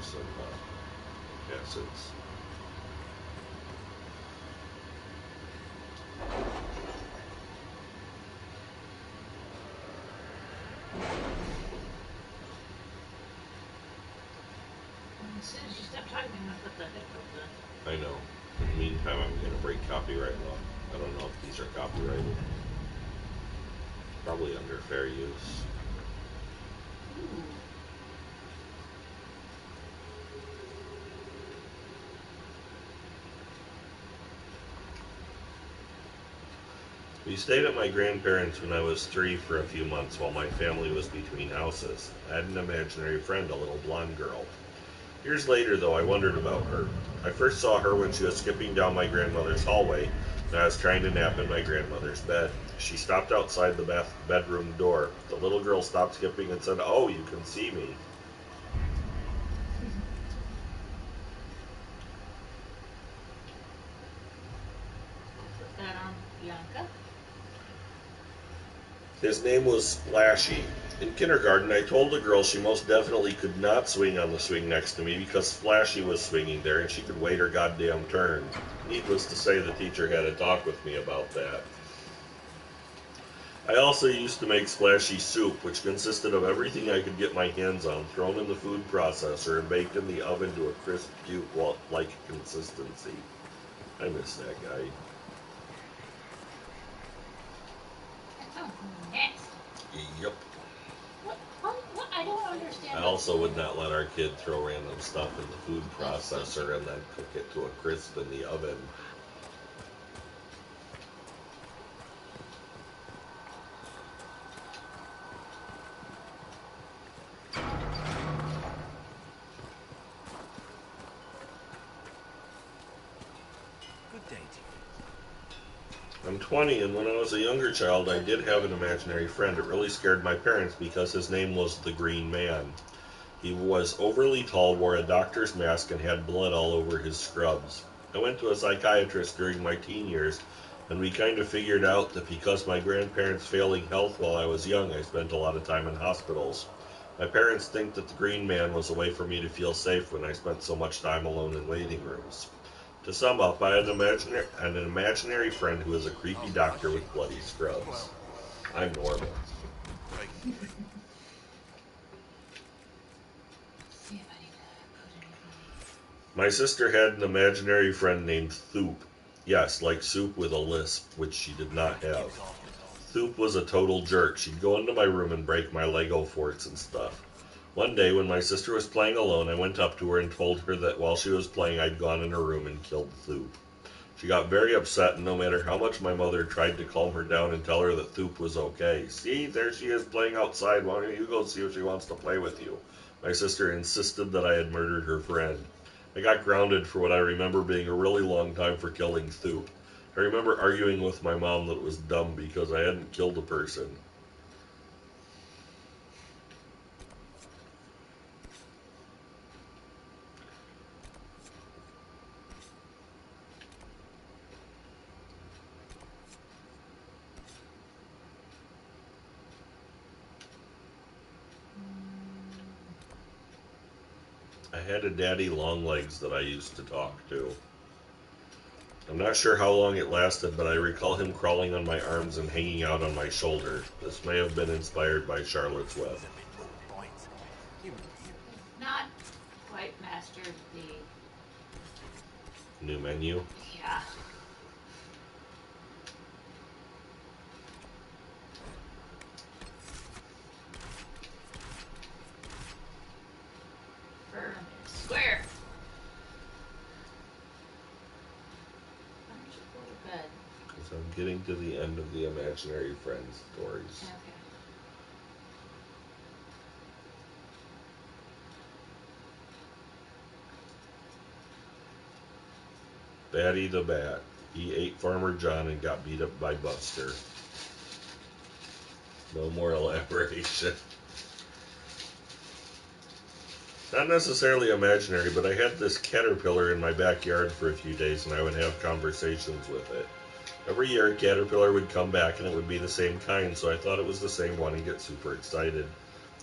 save some acids. As soon as you stop talking, I'm going to put the headphones on. I know. In the meantime, I'm going to break copyright law. I don't know if these are copyrighted. Probably under fair use. Ooh. We stayed at my grandparents' when I was 3 for a few months while my family was between houses. I had an imaginary friend, a little blonde girl. Years later, though, I wondered about her. I first saw her when she was skipping down my grandmother's hallway, and I was trying to nap in my grandmother's bed. She stopped outside the bedroom door. The little girl stopped skipping and said, "Oh, you can see me." Put that on Bianca. His name was Splashy. In kindergarten, I told the girl she most definitely could not swing on the swing next to me because Splashy was swinging there and she could wait her goddamn turn. Needless to say, the teacher had a talk with me about that. I also used to make Splashy soup, which consisted of everything I could get my hands on, thrown in the food processor and baked in the oven to a crisp puke-like consistency. I miss that guy. That sounds nasty. Yep. What? I don't understand. I also would not let our kid throw random stuff in the food processor and then cook it to a crisp in the oven. Good day to you. I'm 20, and when I was a younger child, I did have an imaginary friend. It really scared my parents because his name was the Green Man. He was overly tall, wore a doctor's mask, and had blood all over his scrubs. I went to a psychiatrist during my teen years, and we kind of figured out that because my grandparents' failing health while I was young, I spent a lot of time in hospitals. My parents think that the Green Man was a way for me to feel safe when I spent so much time alone in waiting rooms. To sum up, I had an imaginary friend who was a creepy doctor with bloody scrubs. I'm normal. See if I need to put anything. My sister had an imaginary friend named Thoop. Yes, like soup with a lisp, which she did not have. Thoop was a total jerk. She'd go into my room and break my Lego forts and stuff. One day, when my sister was playing alone, I went up to her and told her that while she was playing, I'd gone in her room and killed Thoop. She got very upset, and no matter how much my mother tried to calm her down and tell her that Thoop was okay. "See, there she is playing outside. Why don't you go see if she wants to play with you?" My sister insisted that I had murdered her friend. I got grounded for what I remember being a really long time for killing Thoop. I remember arguing with my mom that it was dumb because I hadn't killed a person. I had a daddy longlegs that I used to talk to. I'm not sure how long it lasted, but I recall him crawling on my arms and hanging out on my shoulder. This may have been inspired by Charlotte's Web. Not quite mastered the. New menu. Yeah. Firm and square. Why don't you go to bed? Because I'm getting to the end of the imaginary friends stories. Okay. Batty the Bat. He ate Farmer John and got beat up by Buster. No more elaboration. Not necessarily imaginary, but I had this caterpillar in my backyard for a few days and I would have conversations with it. Every year a caterpillar would come back and it would be the same kind, so I thought it was the same one and get super excited.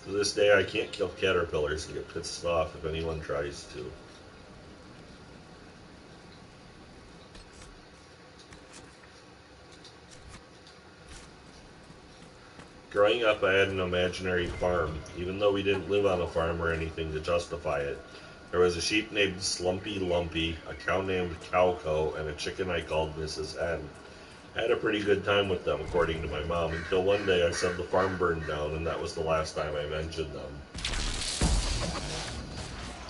To this day, I can't kill caterpillars and get pissed off if anyone tries to. Growing up, I had an imaginary farm, even though we didn't live on a farm or anything to justify it. There was a sheep named Slumpy Lumpy, a cow named Cowco, and a chicken I called Mrs. Hen. I had a pretty good time with them, according to my mom, until one day I said the farm burned down, and that was the last time I mentioned them.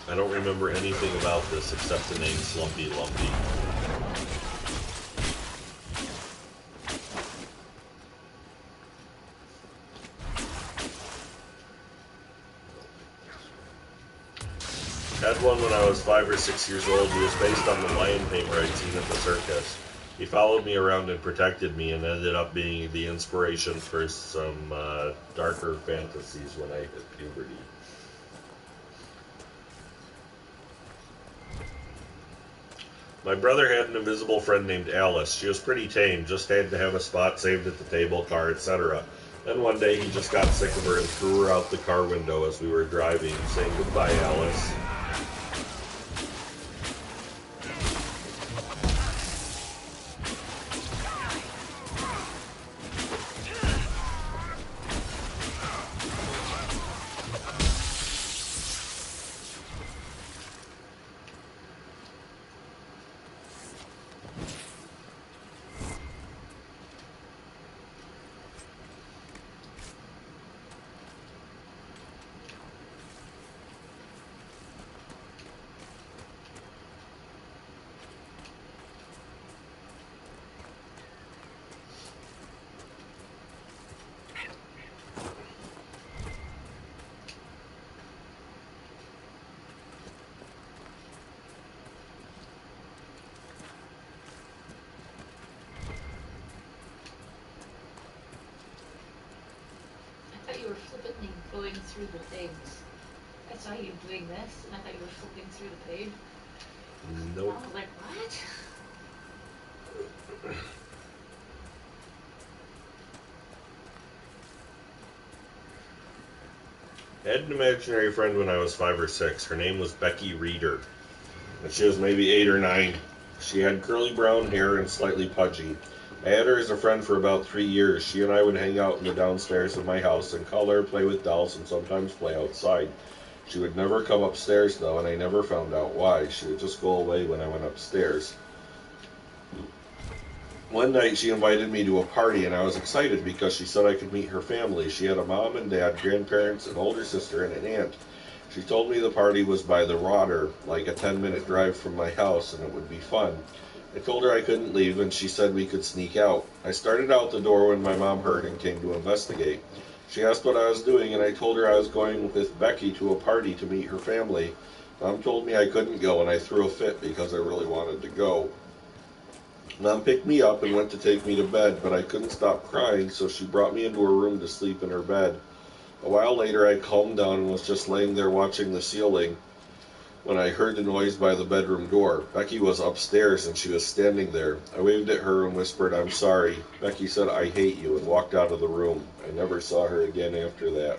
I don't remember anything about this except the name Slumpy Lumpy. Had one when I was 5 or 6 years old. He was based on the lion tamer I'd seen at the circus. He followed me around and protected me, and ended up being the inspiration for some darker fantasies when I hit puberty. My brother had an invisible friend named Alice. She was pretty tame, just had to have a spot saved at the table, car, etc. Then one day he just got sick of her and threw her out the car window as we were driving, saying, "Goodbye, Alice." I thought you were flippantly going through the things. I saw you doing this, and I thought you were flipping through the page. Nope. I was like, what? I had an imaginary friend when I was 5 or 6. Her name was Becky Reeder, and she was maybe 8 or 9. She had curly brown hair and slightly pudgy. I had her as a friend for about 3 years. She and I would hang out in the downstairs of my house and color, play with dolls, and sometimes play outside. She would never come upstairs, though, and I never found out why. She would just go away when I went upstairs. One night she invited me to a party, and I was excited because she said I could meet her family. She had a mom and dad, grandparents, an older sister, and an aunt. She told me the party was by the water, like a 10-minute drive from my house, and it would be fun. I told her I couldn't leave, and she said we could sneak out. I started out the door when my mom heard and came to investigate. She asked what I was doing, and I told her I was going with Becky to a party to meet her family. Mom told me I couldn't go, and I threw a fit because I really wanted to go. Mom picked me up and went to take me to bed, but I couldn't stop crying, so she brought me into her room to sleep in her bed. A while later, I calmed down and was just laying there watching the ceiling when I heard the noise by the bedroom door. Becky was upstairs, and she was standing there. I waved at her and whispered, "I'm sorry." Becky said, "I hate you," and walked out of the room. I never saw her again after that.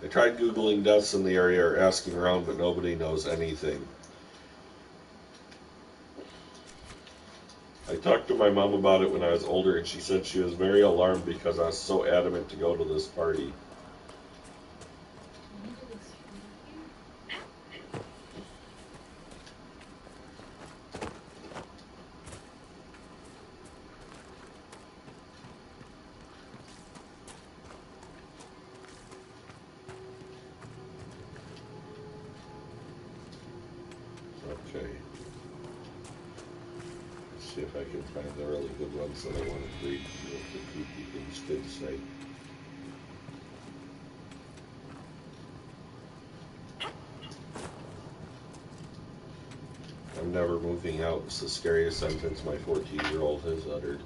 I tried Googling deaths in the area or asking around, but nobody knows anything. I talked to my mom about it when I was older, and she said she was very alarmed because I was so adamant to go to this party. Okay. Let's see if I can find the really good ones that I want to read with the kooky things kids say. "I'm never moving out" is the scariest sentence my 14-year-old has uttered.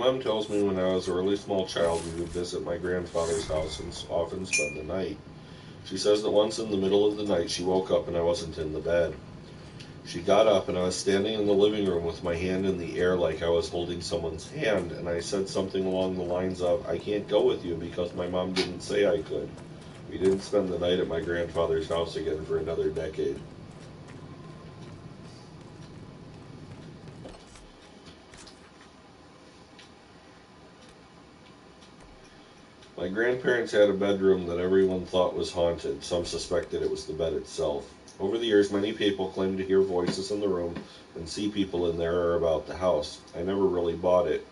Mom tells me when I was a really small child we would visit my grandfather's house and often spend the night. She says that once in the middle of the night she woke up and I wasn't in the bed. She got up and I was standing in the living room with my hand in the air like I was holding someone's hand, and I said something along the lines of, "I can't go with you because my mom didn't say I could." We didn't spend the night at my grandfather's house again for another decade. My grandparents had a bedroom that everyone thought was haunted. Some suspected it was the bed itself. Over the years, many people claimed to hear voices in the room and see people in there or about the house. I never really bought it.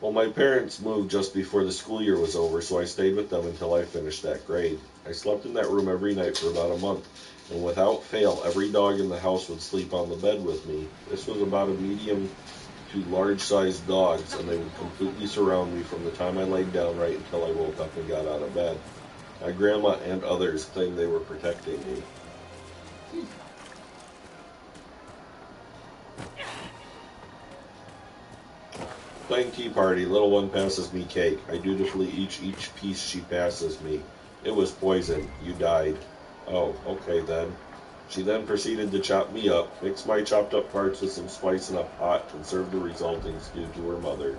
Well, my parents moved just before the school year was over, so I stayed with them until I finished that grade. I slept in that room every night for about a month, and without fail, every dog in the house would sleep on the bed with me. This was about a medium to large-sized dogs, and they would completely surround me from the time I laid down right until I woke up and got out of bed. My grandma and others claimed they were protecting me. Playing tea party. Little one passes me cake. I dutifully eat each piece she passes me. It was poison. You died. Oh, okay then. She then proceeded to chop me up, mix my chopped up parts with some spice in a pot, and serve the resulting stew to her mother.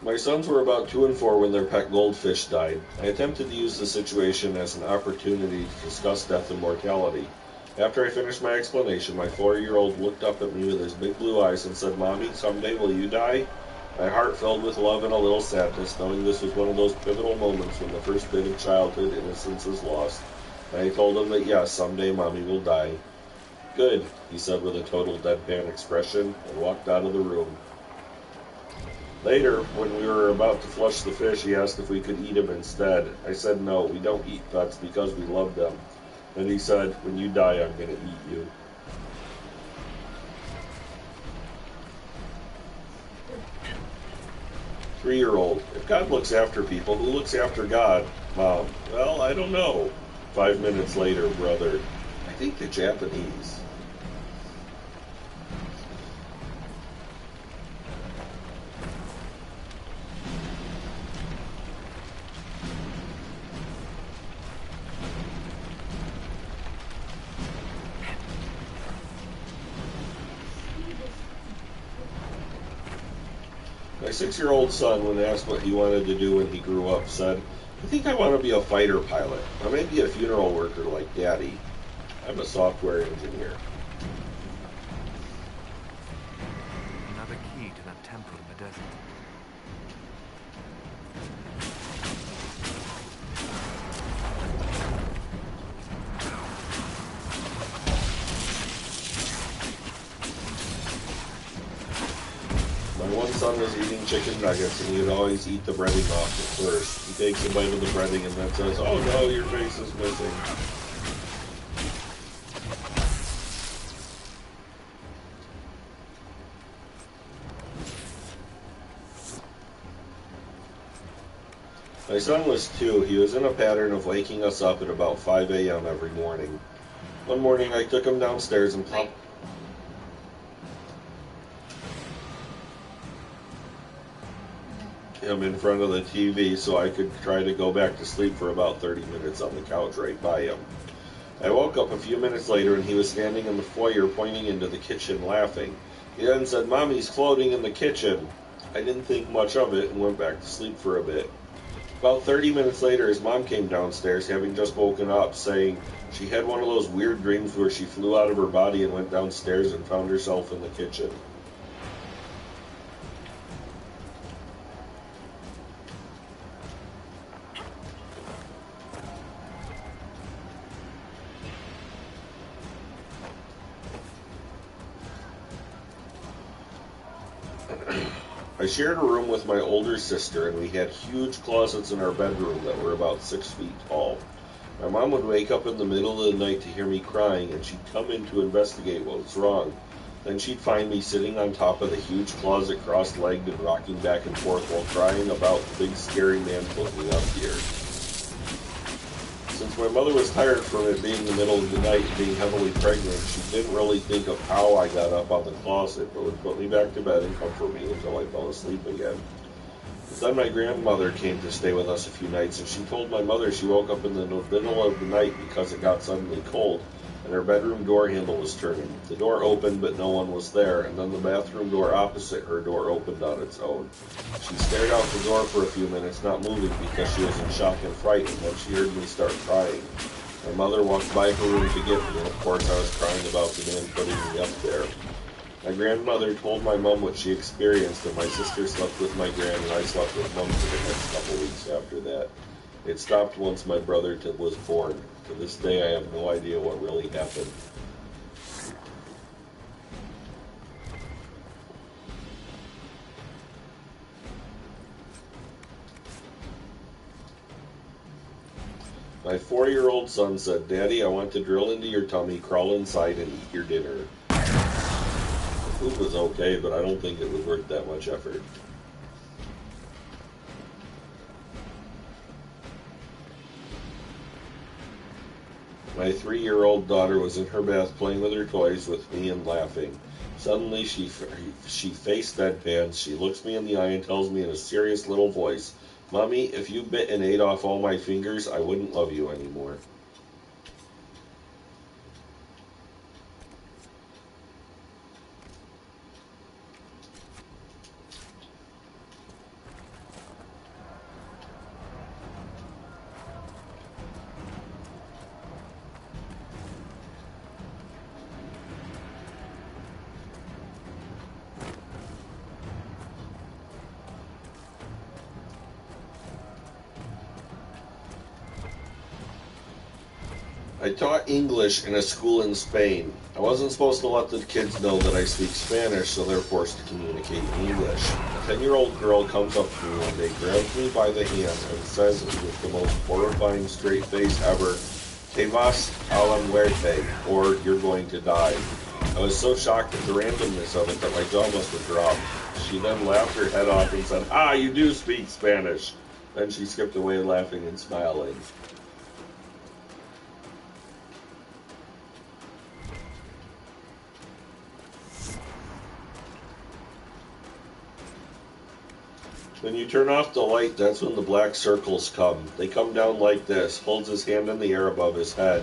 My sons were about 2 and 4 when their pet goldfish died. I attempted to use the situation as an opportunity to discuss death and mortality. After I finished my explanation, my 4-year-old looked up at me with his big blue eyes and said, "Mommy, someday will you die?" My heart filled with love and a little sadness, knowing this was one of those pivotal moments when the first bit of childhood innocence is lost. And I told him that yes, someday Mommy will die. "Good," he said with a total deadpan expression, and walked out of the room. Later, when we were about to flush the fish, he asked if we could eat him instead. I said no, we don't eat pets because we love them. Then he said, "When you die, I'm going to eat you." Three-year-old. If God looks after people, who looks after God? Mom. Well, I don't know. 5 minutes later, brother. I think the Japanese. My 6-year-old son, when asked what he wanted to do when he grew up, said, "I think I want to be a fighter pilot, or maybe a funeral worker like Daddy. I'm a software engineer." Another key to that temple in the desert. My one son was eating chicken nuggets, and he would always eat the breading off at first. He takes a bite of the breading and then says, "Oh no, your face is missing." My son was 2. He was in a pattern of waking us up at about 5 a.m. every morning. One morning I took him downstairs and plopped him in front of the TV so I could try to go back to sleep for about 30 minutes on the couch right by him. I woke up a few minutes later and he was standing in the foyer pointing into the kitchen laughing. He then said, "Mommy's floating in the kitchen." I didn't think much of it and went back to sleep for a bit. About 30 minutes later, his mom came downstairs, having just woken up, saying she had one of those weird dreams where she flew out of her body and went downstairs and found herself in the kitchen. I shared a room with my older sister, and we had huge closets in our bedroom that were about 6 feet tall. My mom would wake up in the middle of the night to hear me crying, and she'd come in to investigate what was wrong. Then she'd find me sitting on top of the huge closet, cross-legged and rocking back and forth while crying about the big scary man put me up here. my mother was tired from it being the middle of the night and being heavily pregnant, she didn't really think of how I got up out of the closet, but would put me back to bed and comfort me until I fell asleep again. But then my grandmother came to stay with us a few nights, and she told my mother she woke up in the middle of the night because it got suddenly cold, and her bedroom door handle was turning. The door opened, but no one was there, and then the bathroom door opposite her door opened on its own. She stared out the door for a few minutes, not moving because she was in shock and fright, and then she heard me start crying. My mother walked by her room to get me, and of course I was crying about the man putting me up there. My grandmother told my mom what she experienced, and my sister slept with my gran, and I slept with mom for the next couple weeks after that. It stopped once my brother was born. To this day, I have no idea what really happened. My 4-year-old son said, "Daddy, I want to drill into your tummy, crawl inside, and eat your dinner." The food was okay, but I don't think it was worth that much effort. My 3-year-old daughter was in her bath playing with her toys with me and laughing. Suddenly she face deadpans. She looks me in the eye and tells me in a serious little voice, "Mommy, if you bit and ate off all my fingers, I wouldn't love you anymore." I taught English in a school in Spain. I wasn't supposed to let the kids know that I speak Spanish, so they're forced to communicate in English. A 10-year-old girl comes up to me one day, grabs me by the hand, and says with the most horrifying straight face ever, "Te vas a la muerte," or "You're going to die." I was so shocked at the randomness of it that my jaw must have dropped. She then laughed her head off and said, "Ah, you do speak Spanish." Then she skipped away laughing and smiling. When you turn off the light, that's when the black circles come. They come down like this, holds his hand in the air above his head.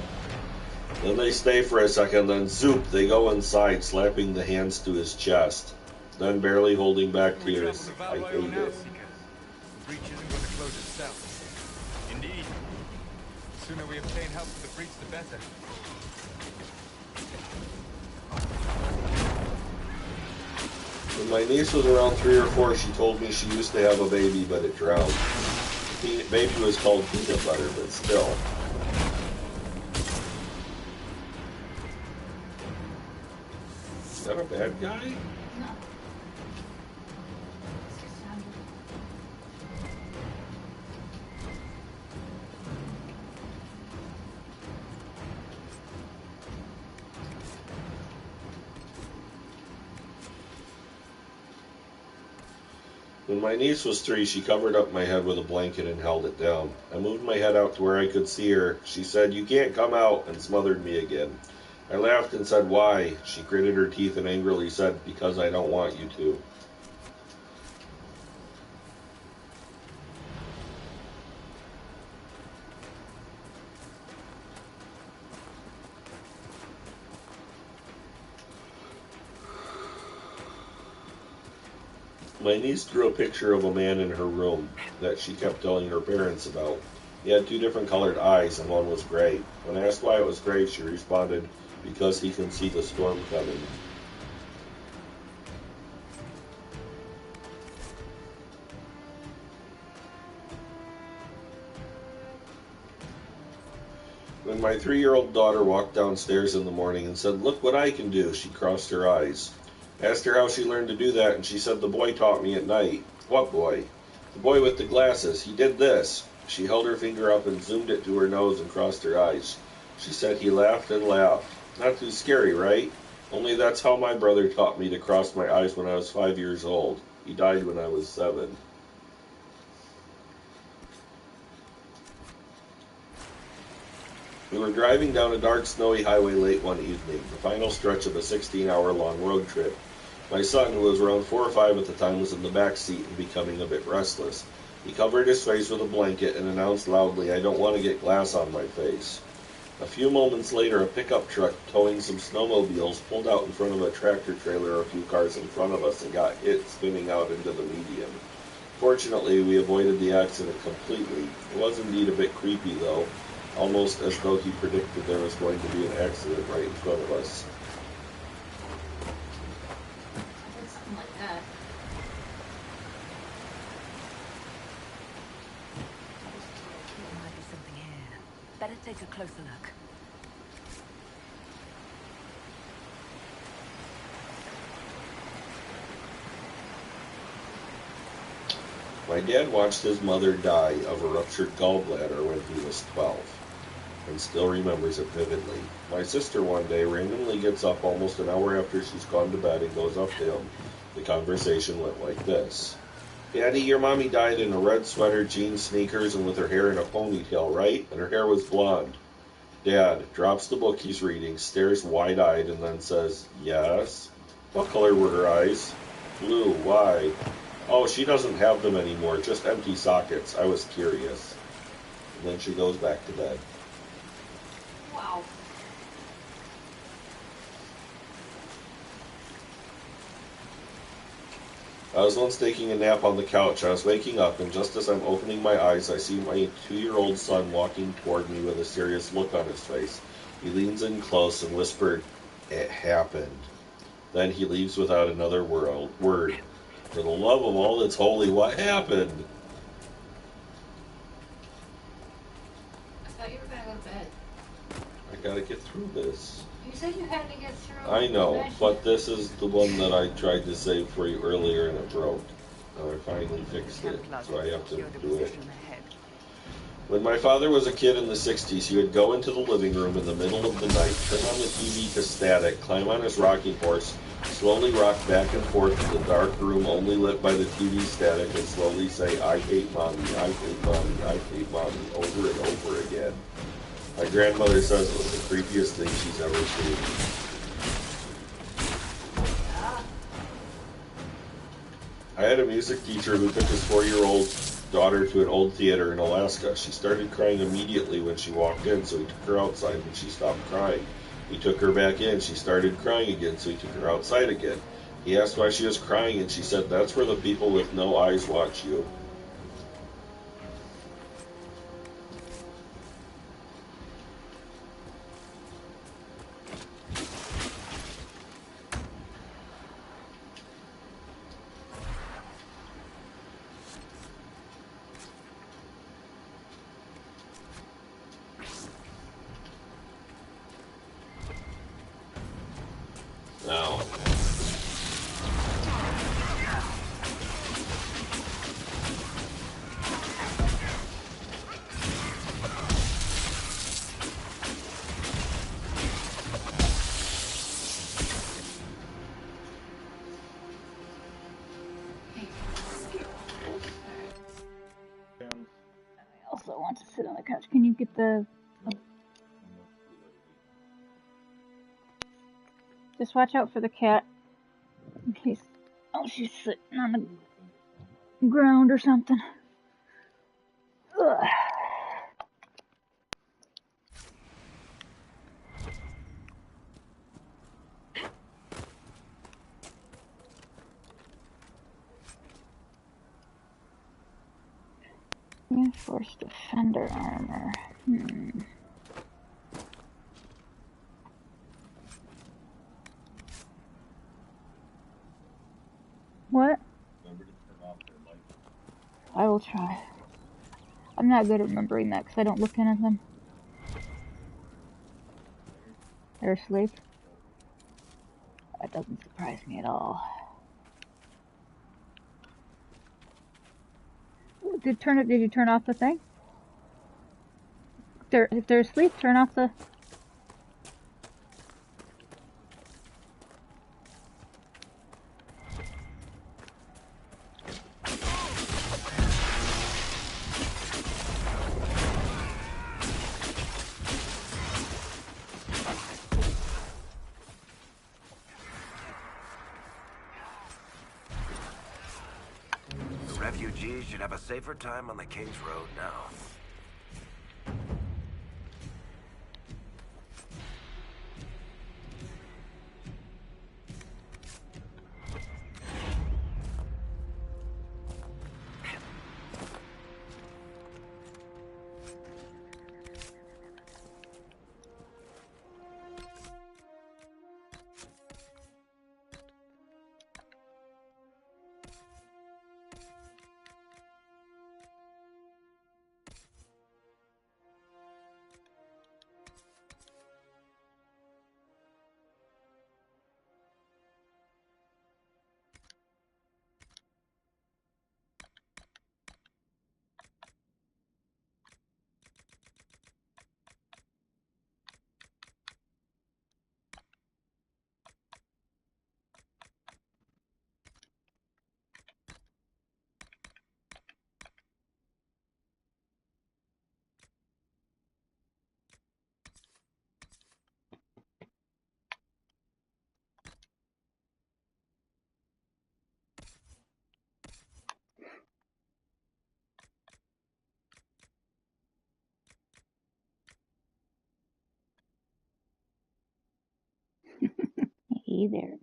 Then they stay for a second, then zoop, they go inside, slapping the hands to his chest. Then barely holding back tears. I hate it. The breach isn't going to close itself. Indeed. The sooner we obtain help for the breach, the better. When my niece was around 3 or 4, she told me she used to have a baby, but it drowned. The baby was called peanut butter, but still. Is that a bad guy? No. It's Cassandra. When my niece was 3, she covered up my head with a blanket and held it down. I moved my head out to where I could see her. She said, "You can't come out," and smothered me again. I laughed and said, "Why?" She gritted her teeth and angrily said, "Because I don't want you to." My niece drew a picture of a man in her room that she kept telling her parents about. He had 2 different colored eyes, and one was gray. When I asked why it was gray, she responded, "Because he can see the storm coming." When my 3-year-old daughter walked downstairs in the morning and said, "Look what I can do," she crossed her eyes. Asked her how she learned to do that, and she said, "The boy taught me at night." "What boy?" "The boy with the glasses. He did this." She held her finger up and zoomed it to her nose and crossed her eyes. She said, "He laughed and laughed." Not too scary, right? Only that's how my brother taught me to cross my eyes when I was 5 years old. He died when I was 7. We were driving down a dark, snowy highway late one evening, the final stretch of a 16-hour-long road trip. My son, who was around 4 or 5 at the time, was in the back seat and becoming a bit restless. He covered his face with a blanket and announced loudly, "I don't want to get glass on my face." A few moments later, a pickup truck towing some snowmobiles pulled out in front of a tractor trailer a few cars in front of us and got hit spinning out into the median. Fortunately, we avoided the accident completely. It was indeed a bit creepy, though, almost as though he predicted there was going to be an accident right in front of us. Something like that. There might be something here. Better take a closer look. My dad watched his mother die of a ruptured gallbladder when he was 12, and still remembers it vividly. My sister one day randomly gets up almost an hour after she's gone to bed and goes up to him. The conversation went like this. "Daddy, your mommy died in a red sweater, jeans, sneakers, and with her hair in a ponytail, right? And her hair was blonde." Dad drops the book he's reading, stares wide-eyed, and then says, "Yes." "What color were her eyes?" "Blue. Why?" "Oh, she doesn't have them anymore, just empty sockets. I was curious." And then she goes back to bed. Wow. I was once taking a nap on the couch. I was waking up, and just as I'm opening my eyes, I see my 2-year-old son walking toward me with a serious look on his face. He leans in close and whispered, "It happened." Then he leaves without another word. For the love of all that's holy, what happened? I thought you were going to go to bed. I gotta get through this. You said you had to get through. I know, but this is the one that I tried to save for you earlier and it broke. Now I finally fixed it, so I have to do it. When my father was a kid in the 60s, he would go into the living room in the middle of the night, turn on the TV to static, climb on his rocking horse, slowly rock back and forth in the dark room only lit by the TV static, and slowly say, "I hate mommy, I hate mommy, I hate mommy," over and over again. My grandmother says it was the creepiest thing she's ever seen. I had a music teacher who took his 4-year-old daughter to an old theater in Alaska. She started crying immediately when she walked in, so he took her outside and she stopped crying. He took her back in. She started crying again, so he took her outside again. He asked why she was crying, and she said, "That's where the people with no eyes watch you." Now, I also want to sit on the couch. Can you get the... Just watch out for the cat. In case... Oh, she's sitting on the ground or something. Ugh. Reinforced defender armor. What? I will try. I'm not good at remembering that because I don't look in at them. They're asleep. That doesn't surprise me at all. Did you turn off the thing? If they're asleep, turn off the... refugees should have a safer time on the King's Road now. Hey there.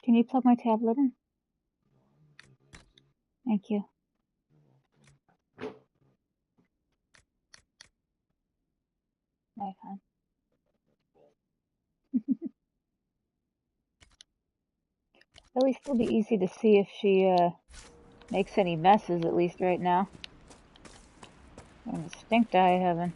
Can you plug my tablet in? Thank you. I can. At least it'll be easy to see if she makes any messes, at least right now. And the stink eye heaven.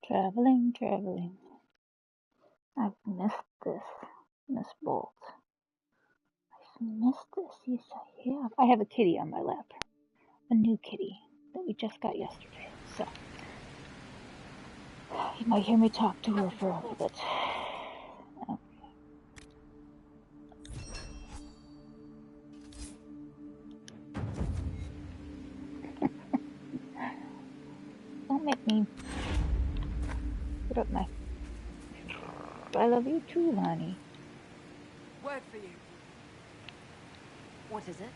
Traveling, traveling. I've missed this, Miss Bolt. I've missed this. Yes, I have. I have a kitty on my lap. A new kitty that we just got yesterday. So, you might hear me talk to her for a little bit. Okay. Don't make me put up my... I love you too, honey. Word for you. What is it?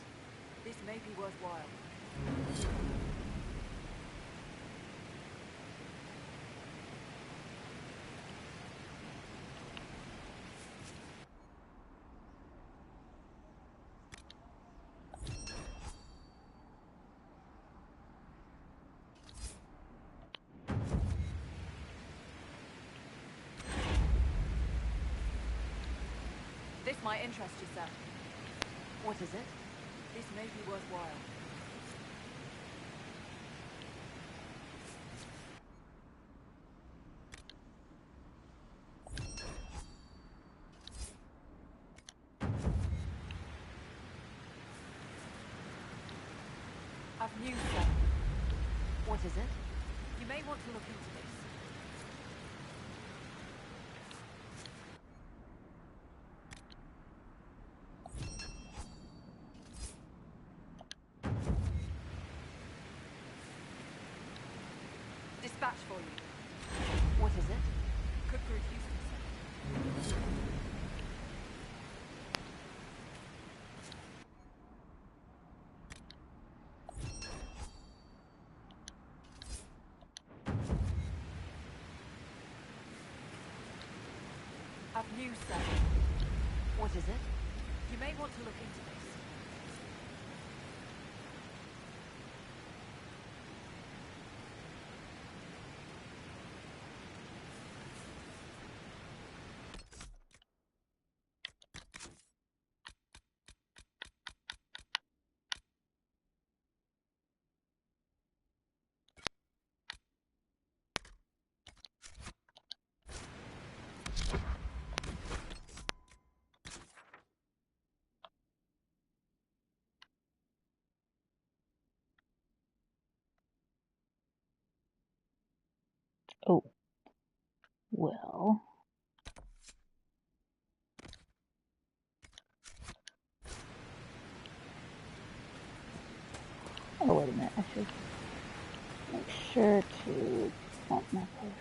This may be worthwhile. This might interest you, sir. What is it? This may be worthwhile. I've news, sir. What is it? You may want to look into this. Dispatch for you. What is it? Could prove useful, sir. I've news, sir. What is it? You may want to look into this. Oh, well. Oh, wait a minute. I should make sure to pump my potion.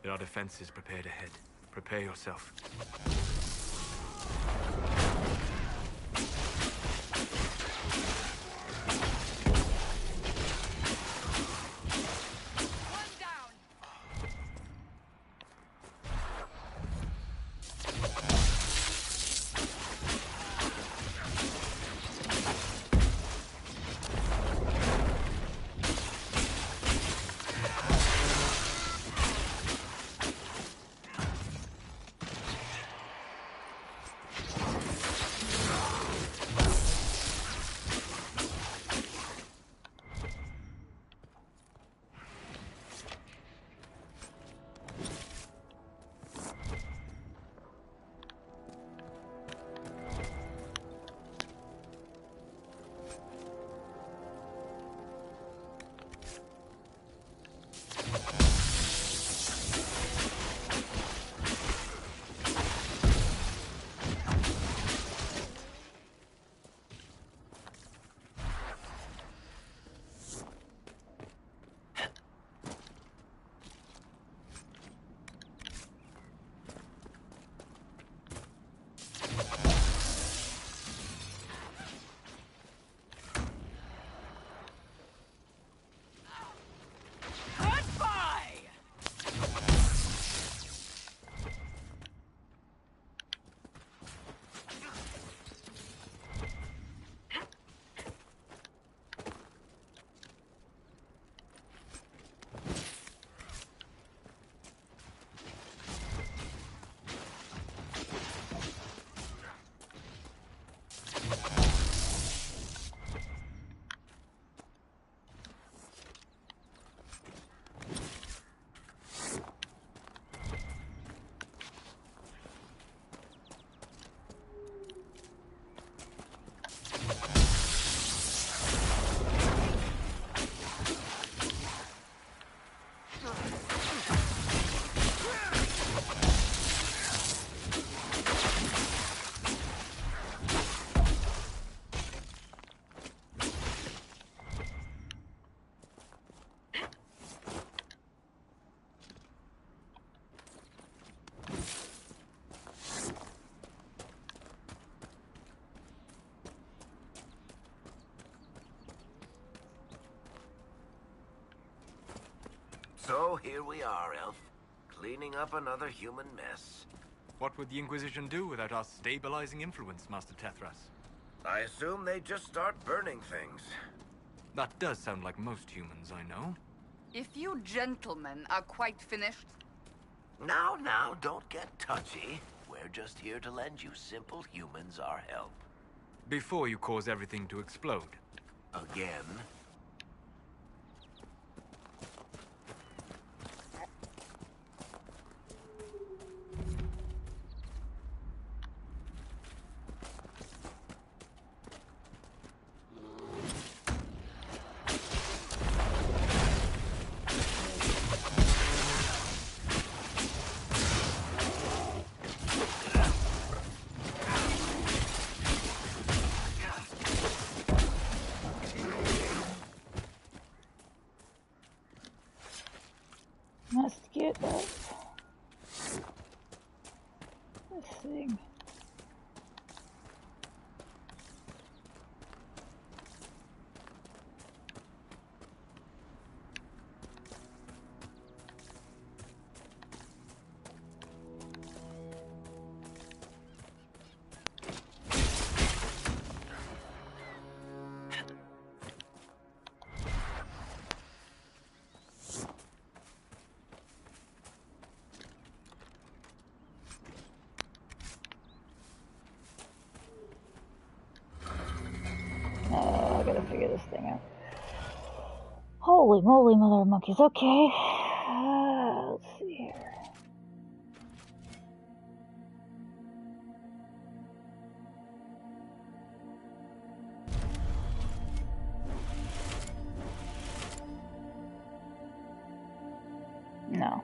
There are defenses prepared ahead. Prepare yourself. One down. Goodbye! So here we are, Elf. Cleaning up another human mess. What would the Inquisition do without our stabilizing influence, Master Tethras? I assume they just start burning things. That does sound like most humans I know. If you gentlemen are quite finished, Now, don't get touchy. We're just here to lend you simple humans our help. Before you cause everything to explode. Again. Must get up this thing. I gotta figure this thing out. Holy moly, mother of monkeys. Okay. Let's see here. No.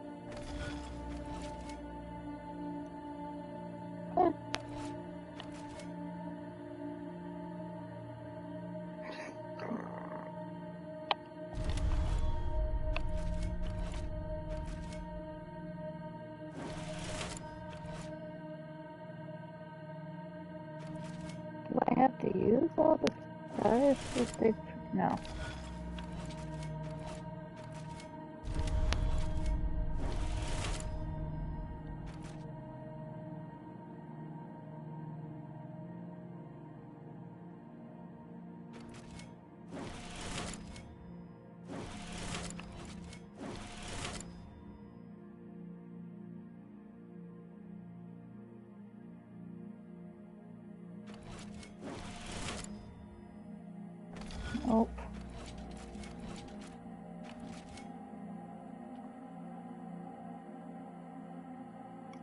use all the stars that they... No. Nope.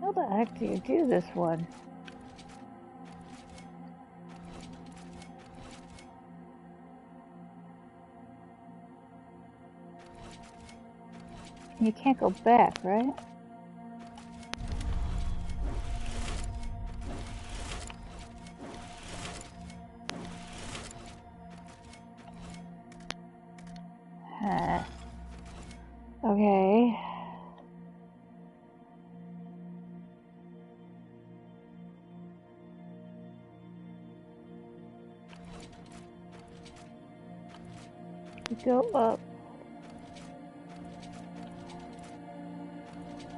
How the heck do you do this one? You can't go back, right? Okay. You go up.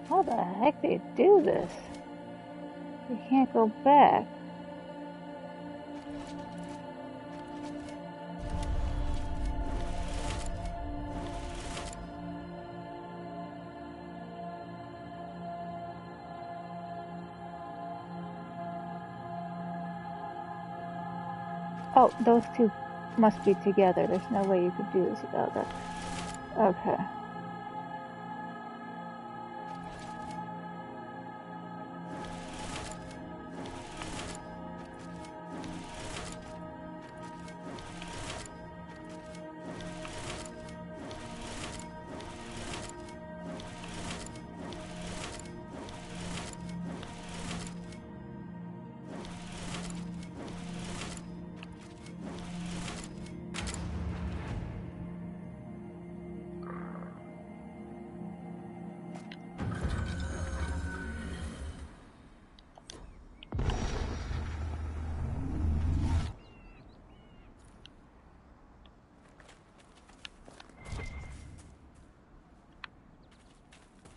How the heck do you do this? You can't go back. Oh, those two must be together. There's no way you could do this without that. Okay.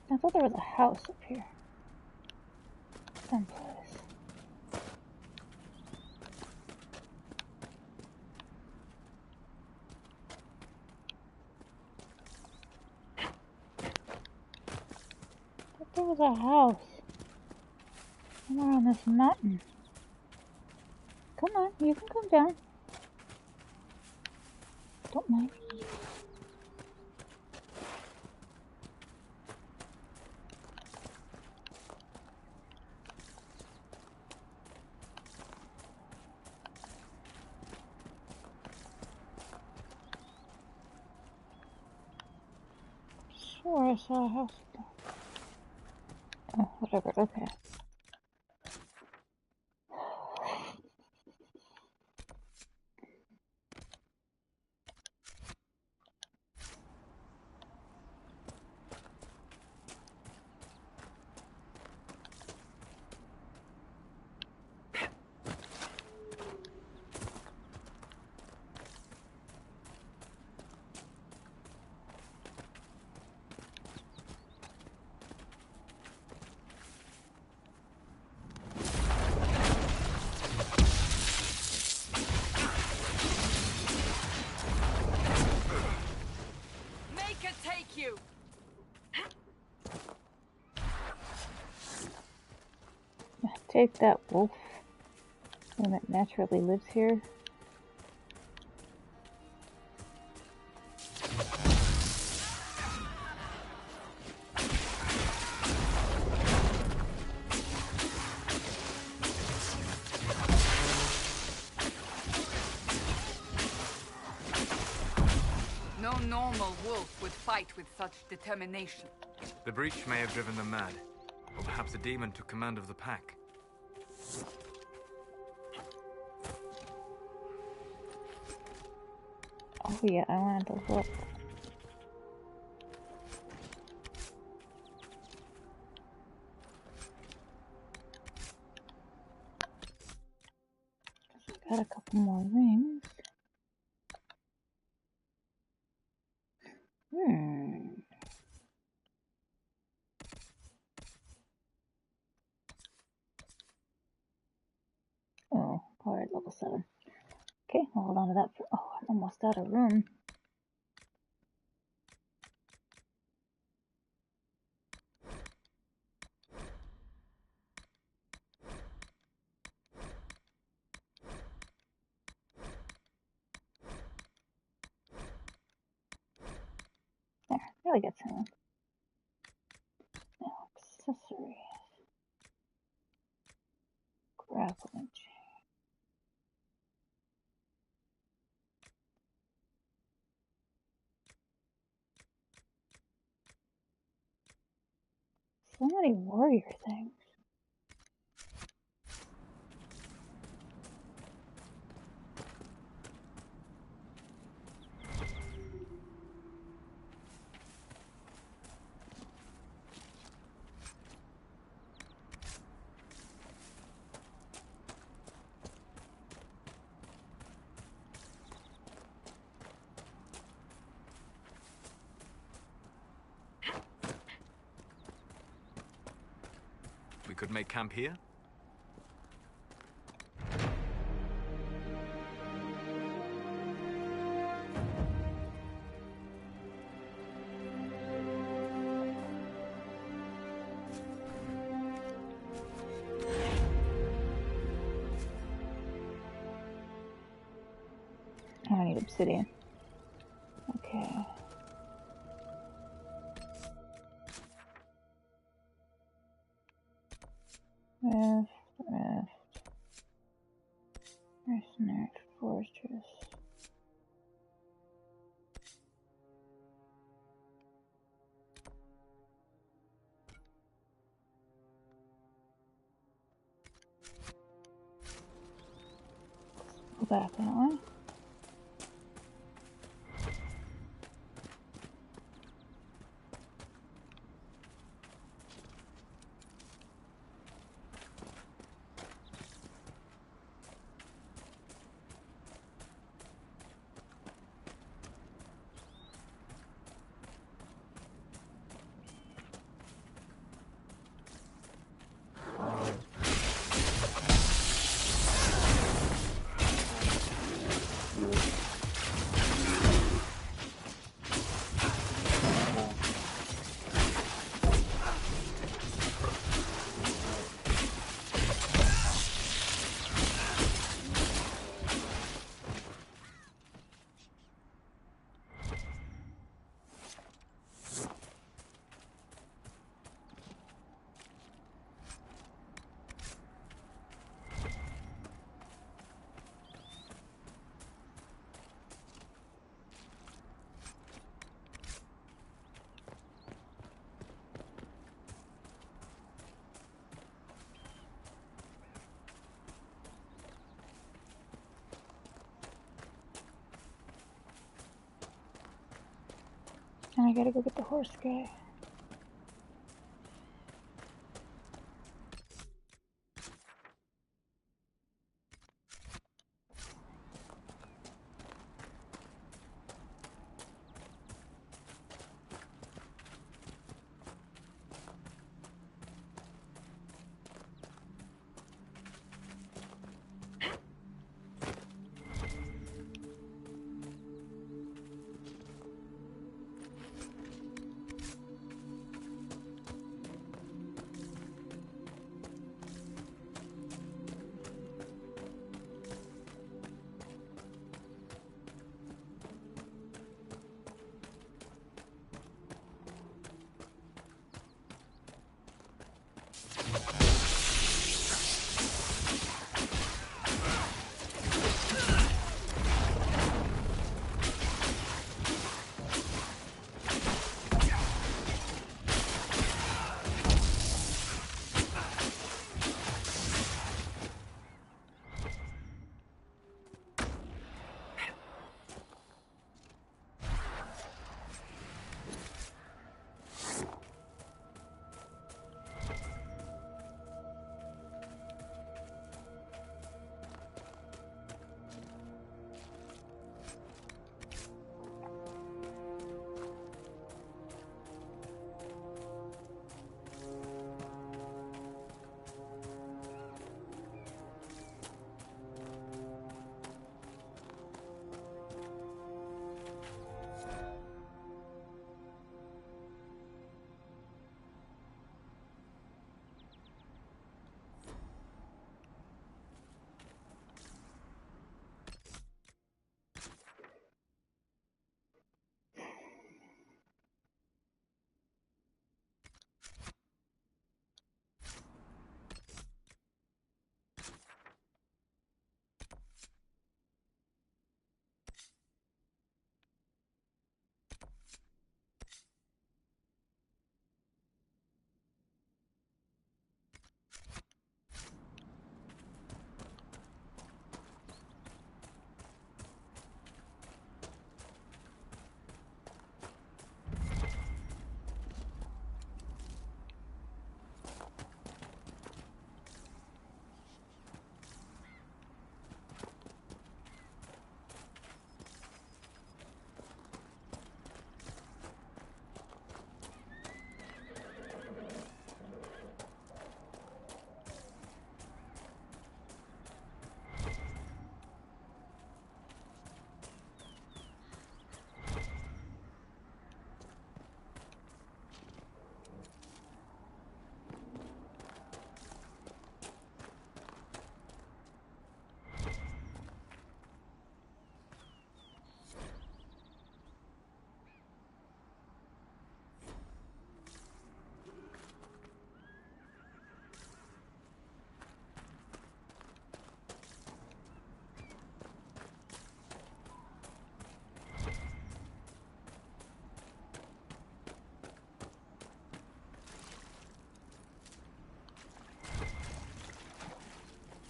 I thought there was a house up here. Someplace. I thought there was a house. Somewhere on this mountain. Come on, you can come down. Don't mind. Swore I saw a house. Oh, whatever, okay. Take that, wolf. One that naturally lives here. No normal wolf would fight with such determination. The breach may have driven them mad. Or perhaps a demon took command of the pack. Oh yeah, I wanted to look. got a couple more rings. Oh, alright, level 7. Okay, I'll hold on to that for. Oh, I'm almost out of room. There, really got some. Now, accessories. Grappling chain. So many warrior things. We could make camp here? Oh, I need obsidian. Okay. Raft. Mercenary fortress. Go back that way. And I gotta go get the horse guy.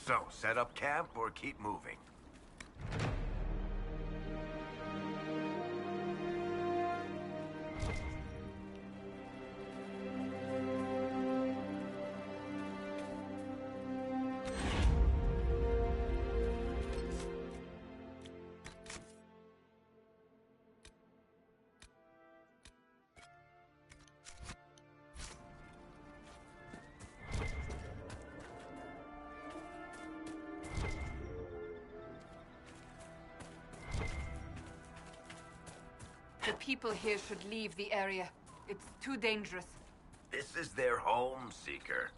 So, set up camp or keep moving? The people here should leave the area. It's too dangerous. This is their home, Seeker.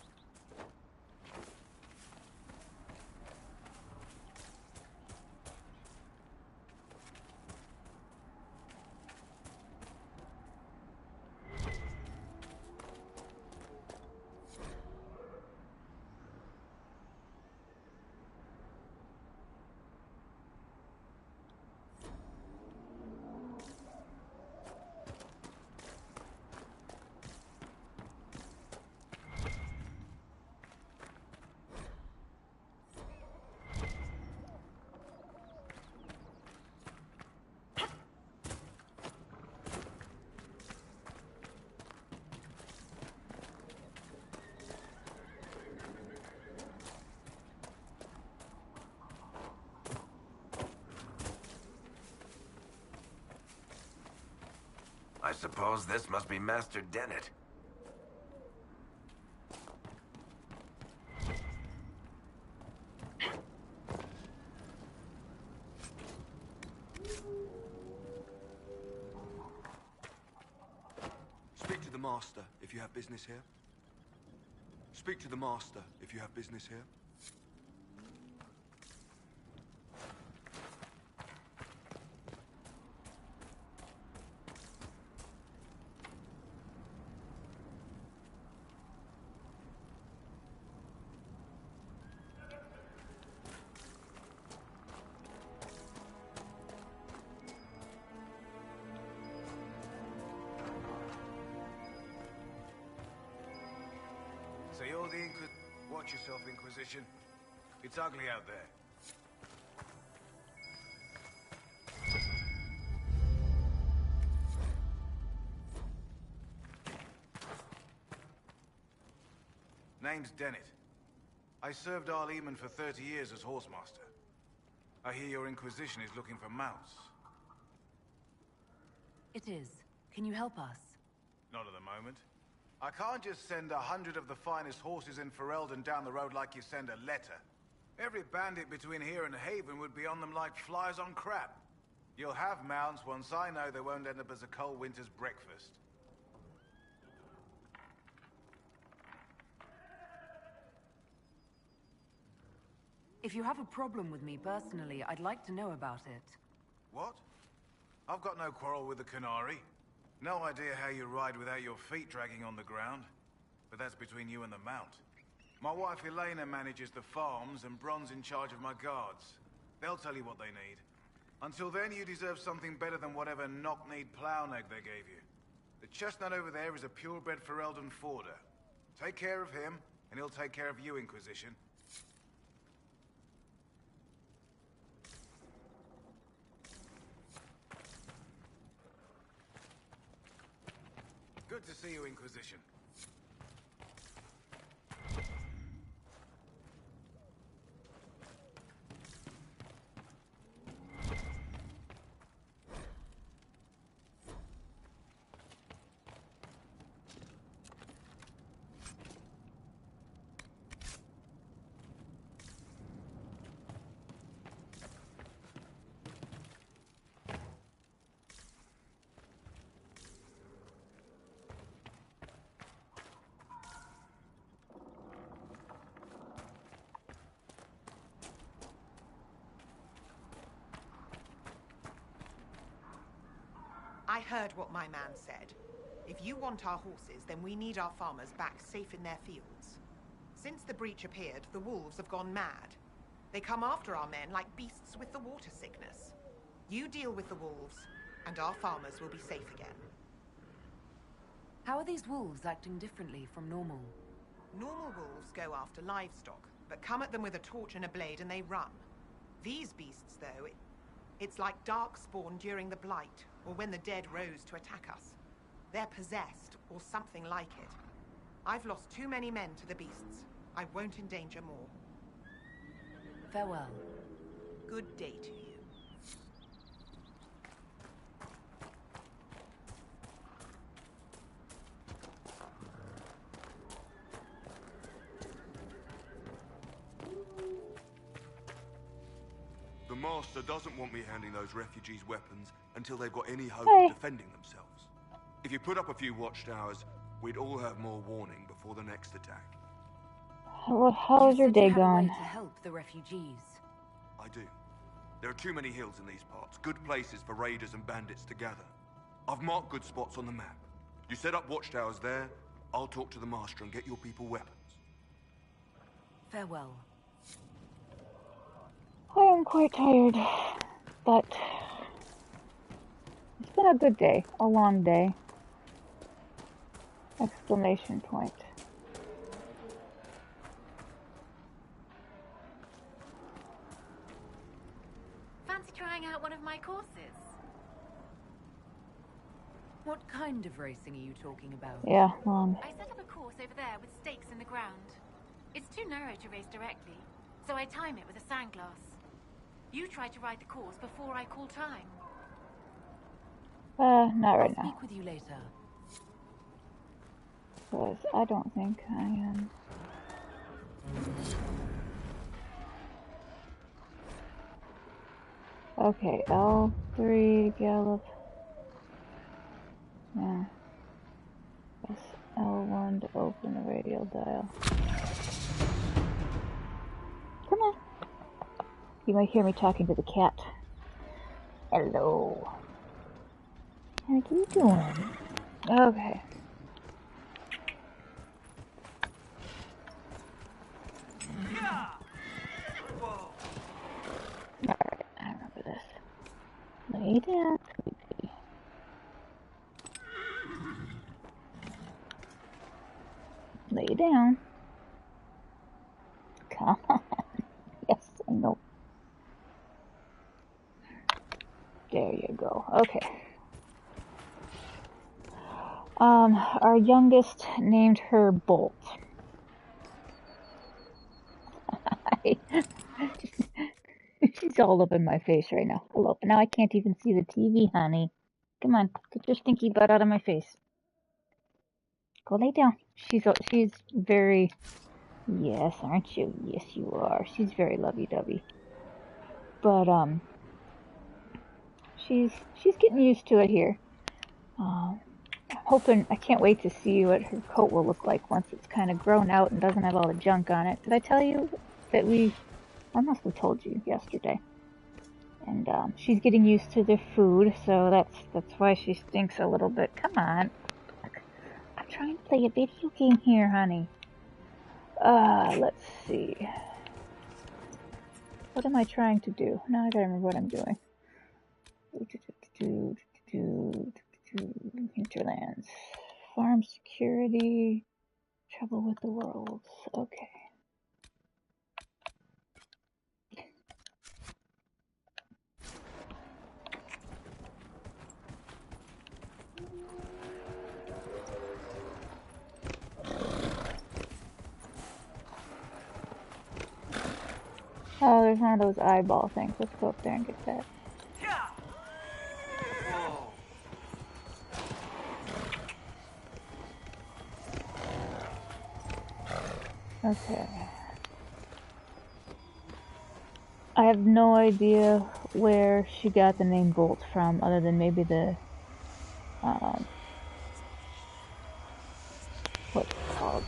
I suppose this must be Master Dennett. Speak to the Master if you have business here. Speak to the Master if you have business here. So you're the Watch yourself, Inquisition. It's ugly out there. Name's Dennett. I served Arleman for 30 years as Horsemaster. I hear your Inquisition is looking for mounts. It is. Can you help us? Not at the moment. I can't just send 100 of the finest horses in Ferelden down the road like you send a letter. Every bandit between here and Haven would be on them like flies on crap. You'll have mounts once I know they won't end up as a cold winter's breakfast. If you have a problem with me personally, I'd like to know about it. What? I've got no quarrel with the Canary. No idea how you ride without your feet dragging on the ground. But that's between you and the mount. My wife Elena manages the farms and Bron's in charge of my guards. They'll tell you what they need. Until then, you deserve something better than whatever knock-kneed plow-neg they gave you. The chestnut over there is a purebred Ferelden forder. Take care of him, and he'll take care of you, Inquisition. Good to see you, Inquisition. I heard what my man said. If you want our horses, then we need our farmers back safe in their fields. Since the breach appeared, the wolves have gone mad. They come after our men like beasts with the water sickness. You deal with the wolves, and our farmers will be safe again. How are these wolves acting differently from normal? Normal wolves go after livestock. but come at them with a torch and a blade and they run. These beasts, though, it's like darkspawn during the Blight, or when the dead rose to attack us. They're possessed, or something like it. I've lost too many men to the beasts. I won't endanger more. Farewell. Good day to you. The Master doesn't want me handing those refugees weapons until they've got any hope Hey. of defending themselves. If you put up a few watchtowers, we'd all have more warning before the next attack. How's your You said day you had a way going? to help the refugees. I do. There are too many hills in these parts, good places for raiders and bandits to gather. I've marked good spots on the map. You set up watchtowers there, I'll talk to the Master and get your people weapons. Farewell. I am quite tired, but it's been a good day. A long day. Exclamation point. Fancy trying out one of my courses? What kind of racing are you talking about? Yeah, long. I set up a course over there with stakes in the ground. It's too narrow to race directly, so I time it with a sandglass. You try to ride the course before I call time. Not right I'll now. speak with you later. Because I don't think I am. Okay, L3 to gallop. Yeah. Press L1 to open the radial dial. Come on. You might hear me talking to the cat. Hello. How you doing? Okay. Alright, I remember this. Lay down, sweetie. Lay down. Come on. Yes, I know. There you go. Okay. Our youngest named her Bolt. She's all up in my face right now. Hello. Now I can't even see the TV, honey. Come on, get your stinky butt out of my face. Go lay down. She's very, yes, aren't you? Yes, you are. She's very lovey-dovey. But she's getting used to it here. I can't wait to see what her coat will look like once it's kind of grown out and doesn't have all the junk on it. Did I tell you that I must have told you yesterday. And she's getting used to the food, so that's why she stinks a little bit. Come on. I'm trying to play a video game here, honey. Let's see. What am I trying to do? Now I gotta remember what I'm doing. Hinterlands. Farm security. Trouble with the world. Okay. Oh, there's one of those eyeball things. Let's go up there and get that. Okay. I have no idea where she got the name Bolt from, other than maybe the, what's it called,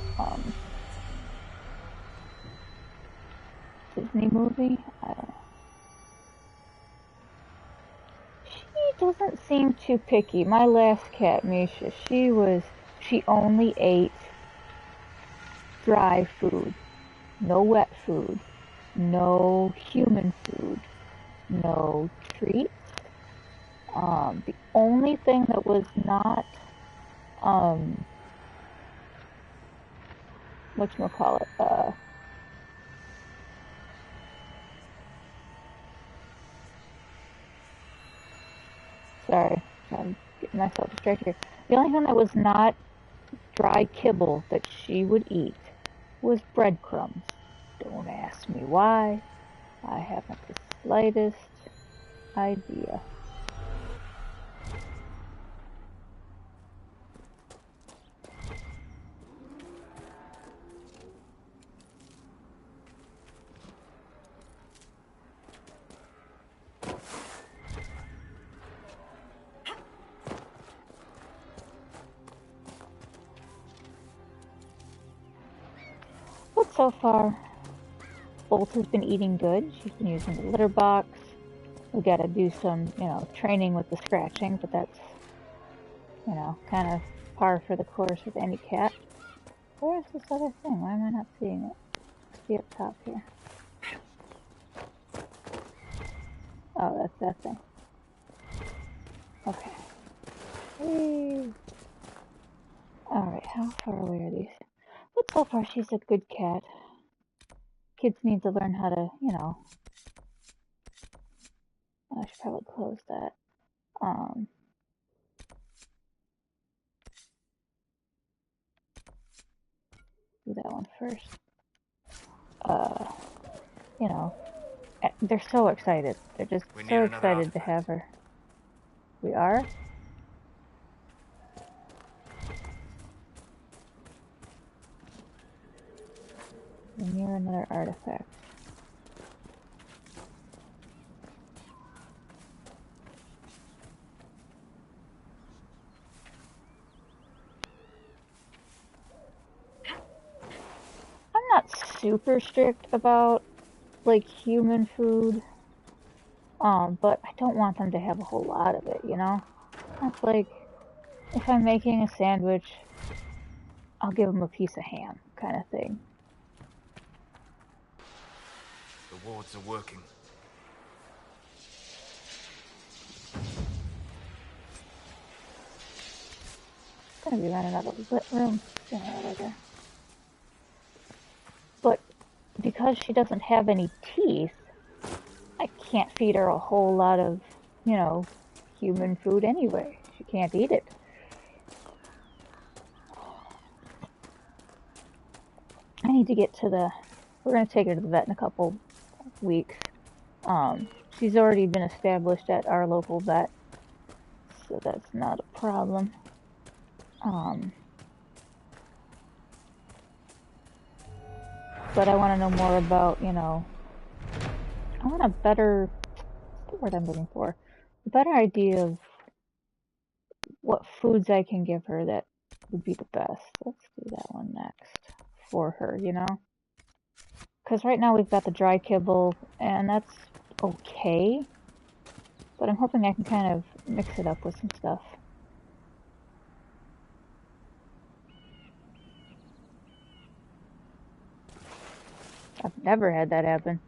Disney movie? I don't know. She doesn't seem too picky. My last cat, Misha, she only ate dry food. No wet food. No human food. No treats. The only thing that was not, whatchamacallit, Sorry, I'm getting myself distracted here. The only thing that was not dry kibble that she would eat was breadcrumbs. Don't ask me why. I haven't the slightest idea. But so far, Bolt has been eating good. She's been using the litter box. We gotta do some, training with the scratching, but that's, kind of par for the course with any cat. Where is this other thing? Why am I not seeing it? Let's see up top here. Oh, that's that thing. Okay. Whee. Alright, how far away are these? But so far, she's a good cat. Kids need to learn how to, I should probably close that. Do that one first. They're so excited. They're just so excited to have her. We are? We're near another artifact. I'm not super strict about, human food. But I don't want them to have a whole lot of it, That's like, if I'm making a sandwich, I'll give them a piece of ham, kind of thing. The wards are working. Gonna be running out of lit room sooner or later. But because she doesn't have any teeth, I can't feed her a whole lot of, human food anyway. She can't eat it. I need to get to we're gonna take her to the vet in a couple weeks. She's already been established at our local vet, so that's not a problem. But I want to know more about, I want a better, what's the word I'm looking for? A better idea of what foods I can give her that would be the best. Let's do that one next for her, Because right now we've got the dry kibble, and that's okay. But I'm hoping I can kind of mix it up with some stuff. I've never had that happen.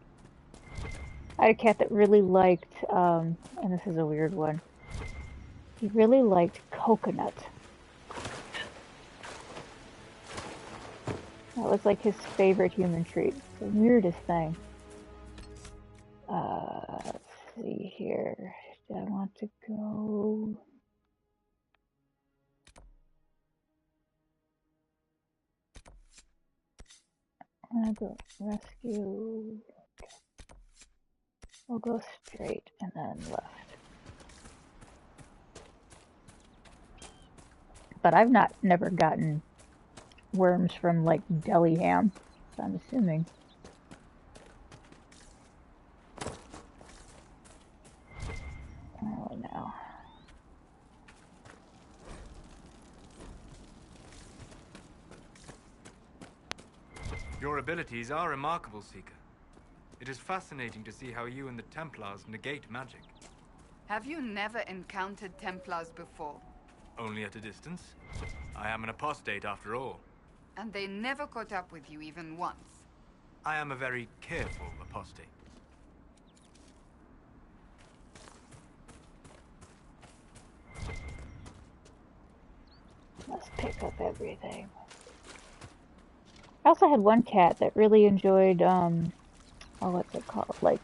I had a cat that really liked, and this is a weird one, he really liked coconut. That was like his favorite human treat. It's the weirdest thing. Let's see here. Do I want to go? I'm gonna go rescue. We'll go straight and then left. But I've never gotten worms from deli ham, so I'm assuming. Oh no. Your abilities are remarkable, Seeker. It is fascinating to see how you and the Templars negate magic. Have you never encountered Templars before? Only at a distance. I am an apostate after all. And they never caught up with you even once? I am a very careful apostate. Let's pick up everything. I also had one cat that really enjoyed, what's it called?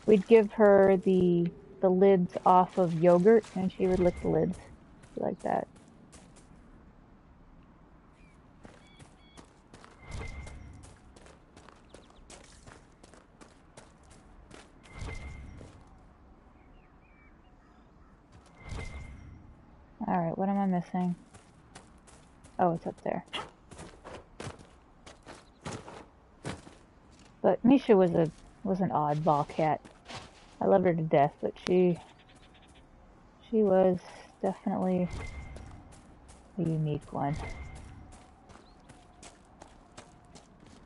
We'd give her the the lids off of yogurt, and she would lick the lids like that. Alright, what am I missing? Oh, it's up there. But Misha was an oddball cat. I love her to death, but she was definitely a unique one.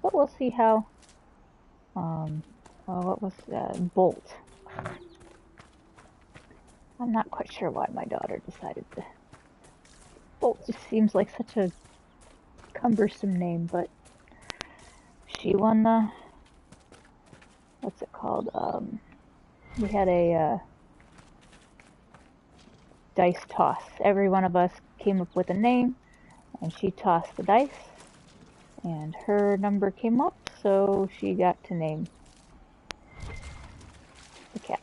But we'll see how. What was Bolt? I'm not quite sure why my daughter decided to. Bolt just seems like such a cumbersome name, but she won the. What's it called? We had a dice toss. Every one of us came up with a name, and she tossed the dice, and her number came up, so she got to name the cat.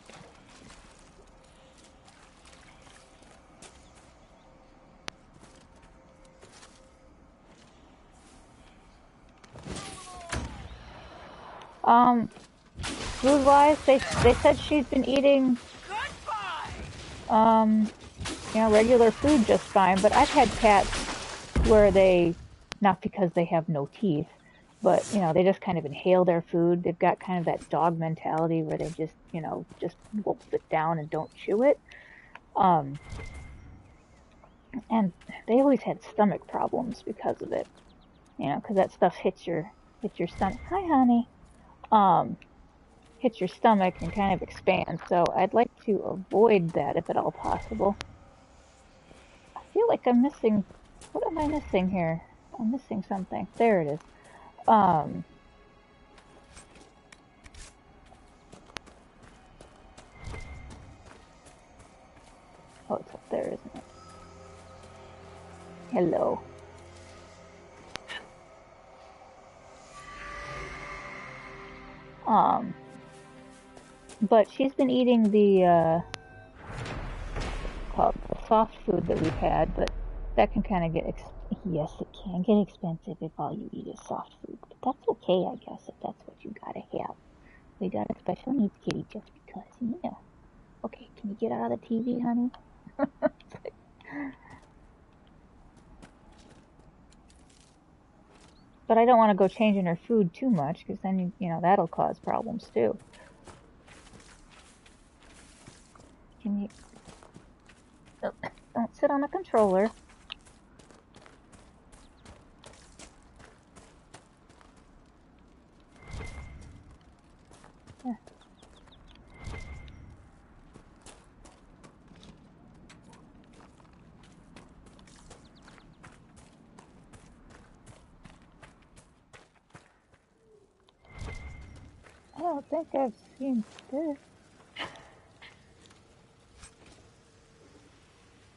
Food-wise, they said she'd been eating, regular food just fine, but I've had cats where they, not because they have no teeth, but, they just kind of inhale their food. They've got kind of that dog mentality where they just, just wolf it down and don't chew it. And they always had stomach problems because of it, because that stuff hits your stomach. Hi, honey. Hits your stomach and kind of expands. So I'd like to avoid that if at all possible. I feel like I'm missing. What am I missing here? I'm missing something. There it is. Oh, it's up there, isn't it? Hello. But she's been eating the called the soft food that we've had, but that can kind of get yes, it can get expensive if all you eat is soft food. But that's okay, I guess, if that's what you gotta have. We got a special needs kitty just because, Okay, can you get out of the TV, honey? But I don't want to go changing her food too much, because then, that'll cause problems too. Can you... Don't sit on the controller. Yeah. I don't think I've seen this.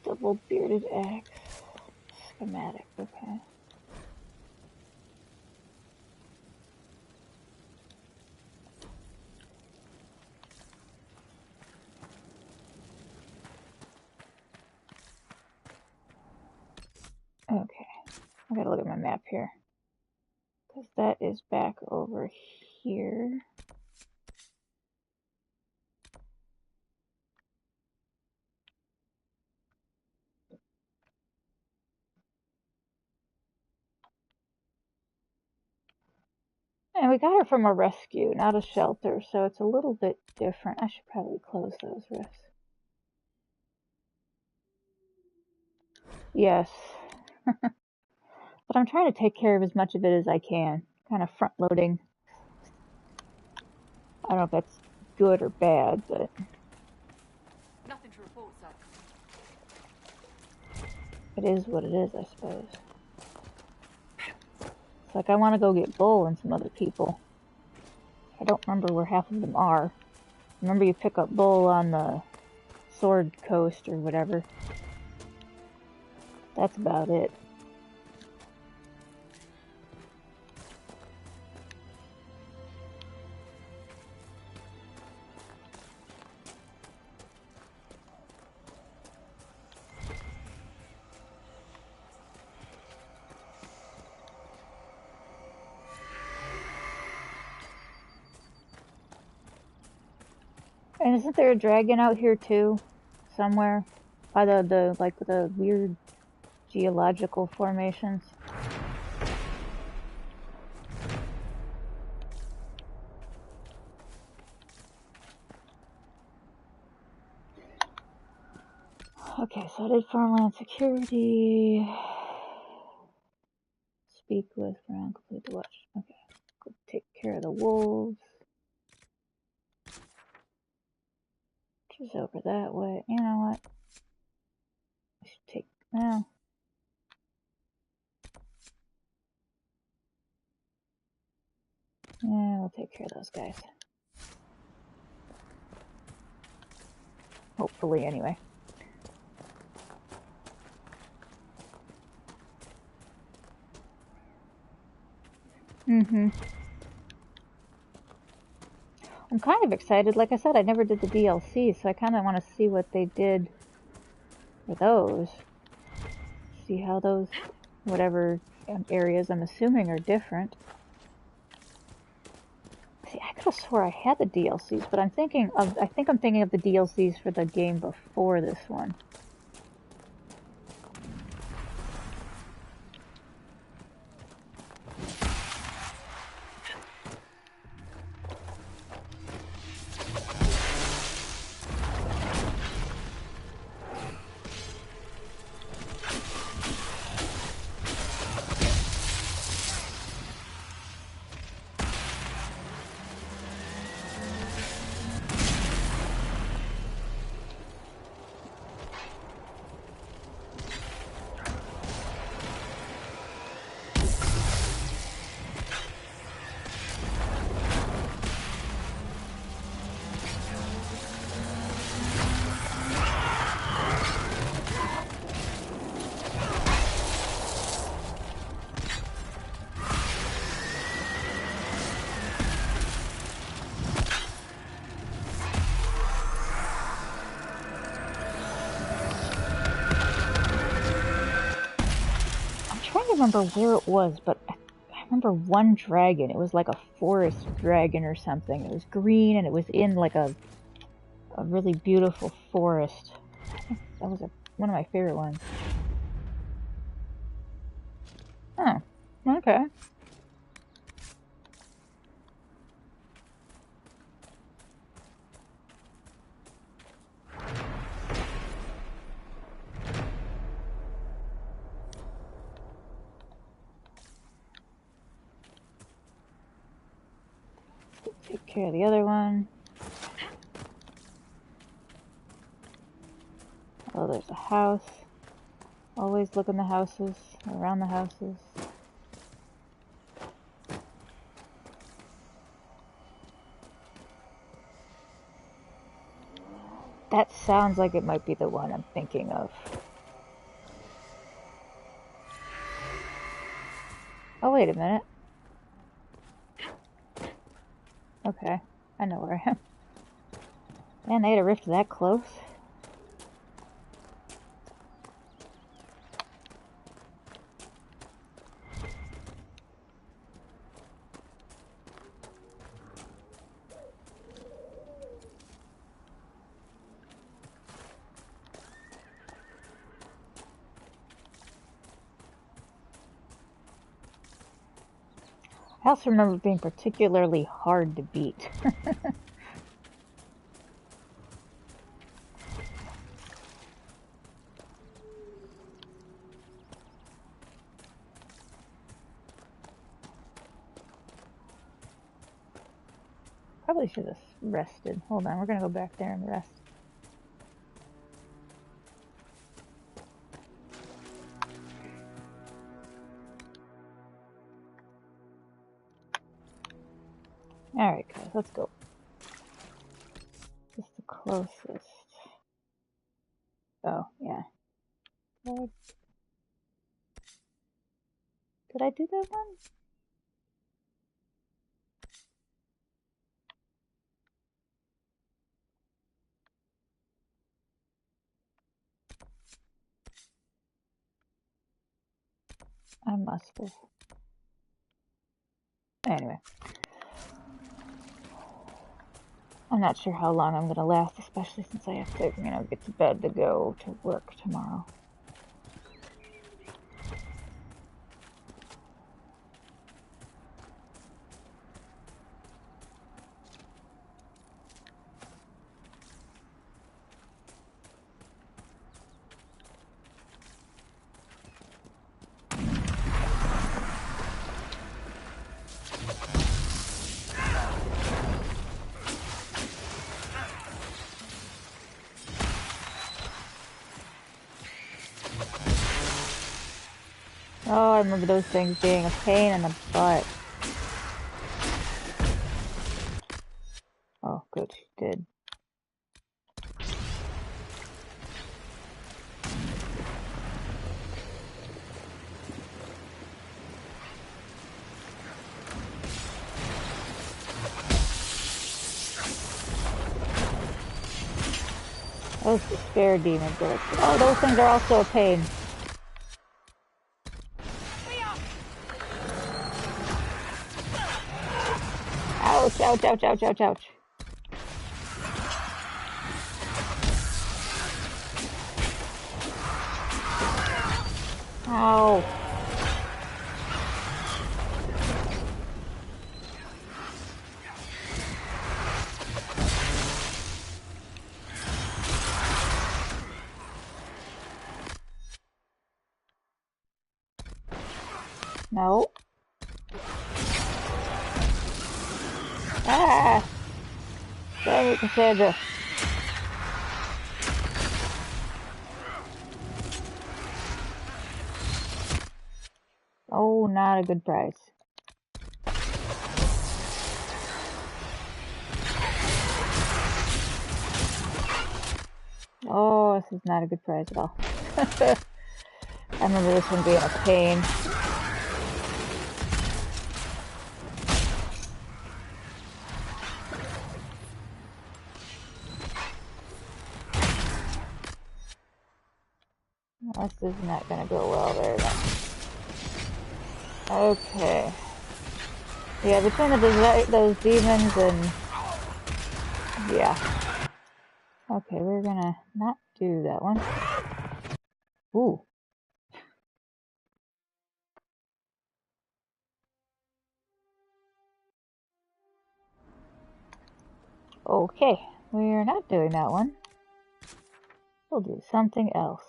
Double bearded axe. Schematic, okay. Okay, I gotta look at my map here. Because that is back over here. And we got her from a rescue, not a shelter, so it's a little bit different. I should probably close those rifts. Yes. But I'm trying to take care of as much of it as I can. Kind of front loading. I don't know if that's good or bad, but... Nothing to report, sir. It is what it is, I suppose. It's like I want to go get Bull and some other people. I don't remember where half of them are. Remember you pick up Bull on the Sword Coast or whatever. That's about it. And isn't there a dragon out here too? Somewhere? By the weird geological formations? Okay, so I did farmland security. Speak with ground, complete the watch. Okay, go take care of the wolves. Which is over that way. You know what? I should take now. Yeah, we'll take care of those guys. Hopefully, anyway. I'm kind of excited. Like I said, I never did the DLC, so I kind of want to see what they did for those. See how those, whatever areas I'm assuming are different. See, I could have swore I had the DLCs, but I think I'm thinking of the DLCs for the game before this one. Remember where it was, but I remember one dragon. It was like a forest dragon or something. It was green and it was in like a really beautiful forest. I think that was one of my favorite ones. Oh, okay. Take care of the other one. Oh, there's a house. Always look in the houses, around the houses. That sounds like it might be the one I'm thinking of. Oh, wait a minute. Okay, I know where I am. Man, they had a rift that close. I also remember it being particularly hard to beat. Probably should have rested. Hold on, we're gonna go back there and rest. Alright guys, let's go. Just the closest. Oh, yeah. Did I do that one? I must have. Anyway. I'm not sure how long I'm going to last, especially since I have to, get to bed to go to work tomorrow. Oh, I remember those things being a pain in the butt. Oh, good, she did. Those despair demons. Oh, those things are also a pain. Ouch, ouch, ouch, ouch, ouch, ouch. Ow. No. Ah! Dang it, Cassandra. Oh, not a good price. Oh, this is not a good price at all. I remember this one being a pain. This is not going to go well very much. Okay. Yeah, between those demons and... yeah. Okay, we're going to not do that one. Ooh. Okay, we're not doing that one. We'll do something else.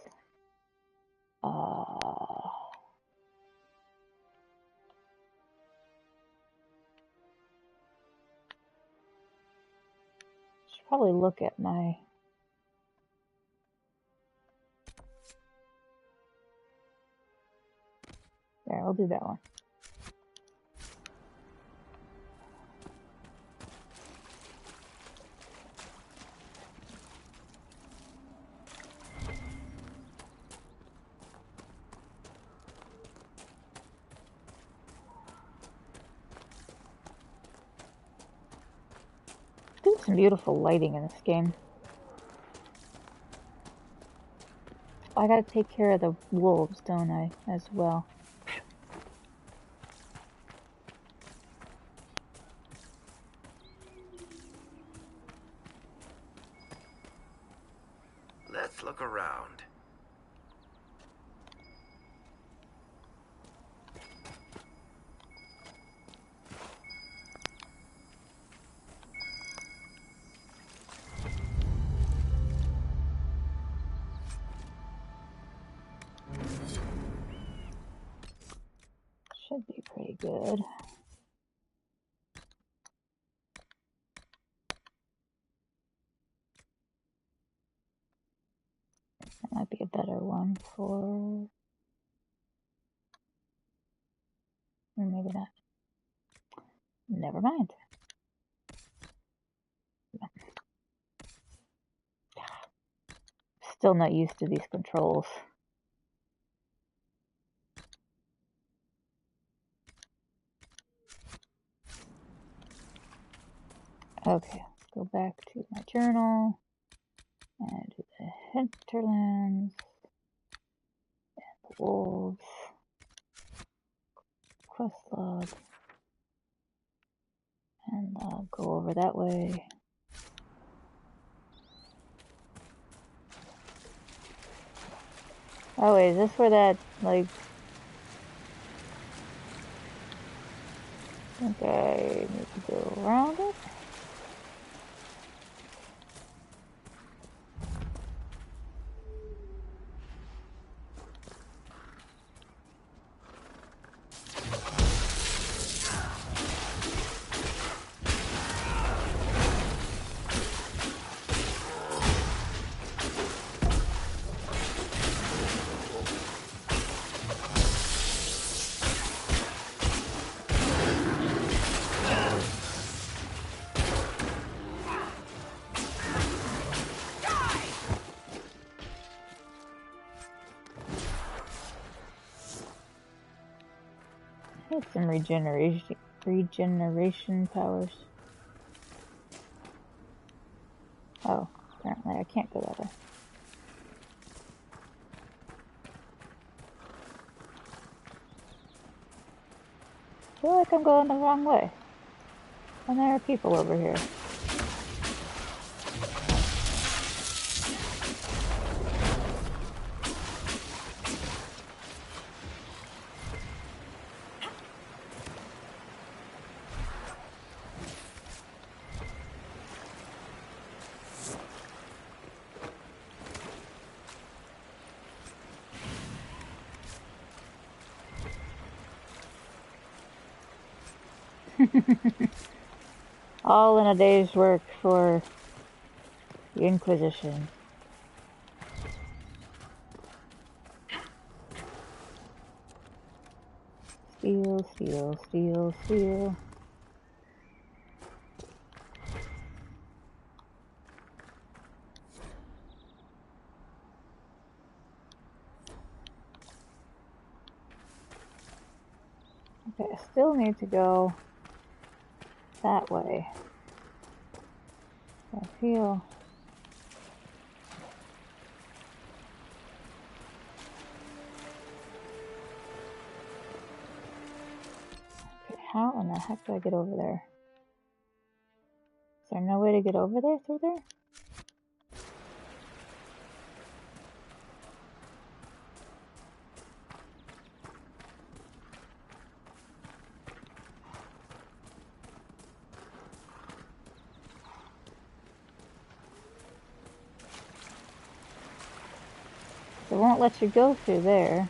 Should probably look at my... there, we'll do that one. There's some beautiful lighting in this game. I gotta take care of the wolves, don't I, as well? Let's look around. Should be pretty good. That might be a better one for... or maybe not. Never mind. Still not used to these controls. Okay, let's go back to my journal and do the Hinterlands and the wolves. Quest log. And I'll go over that way. Oh wait, is this where that, like... I think I need to go around it? I had some regeneration powers. Oh, apparently I can't go that way. I feel like I'm going the wrong way. And there are people over here. All in a day's work for the Inquisition. Steal, steal, steal, steal. Okay, I still need to go that way. I feel... Okay, how in the heck do I get over there? Is there no way to get over there through there? It won't let you go through there.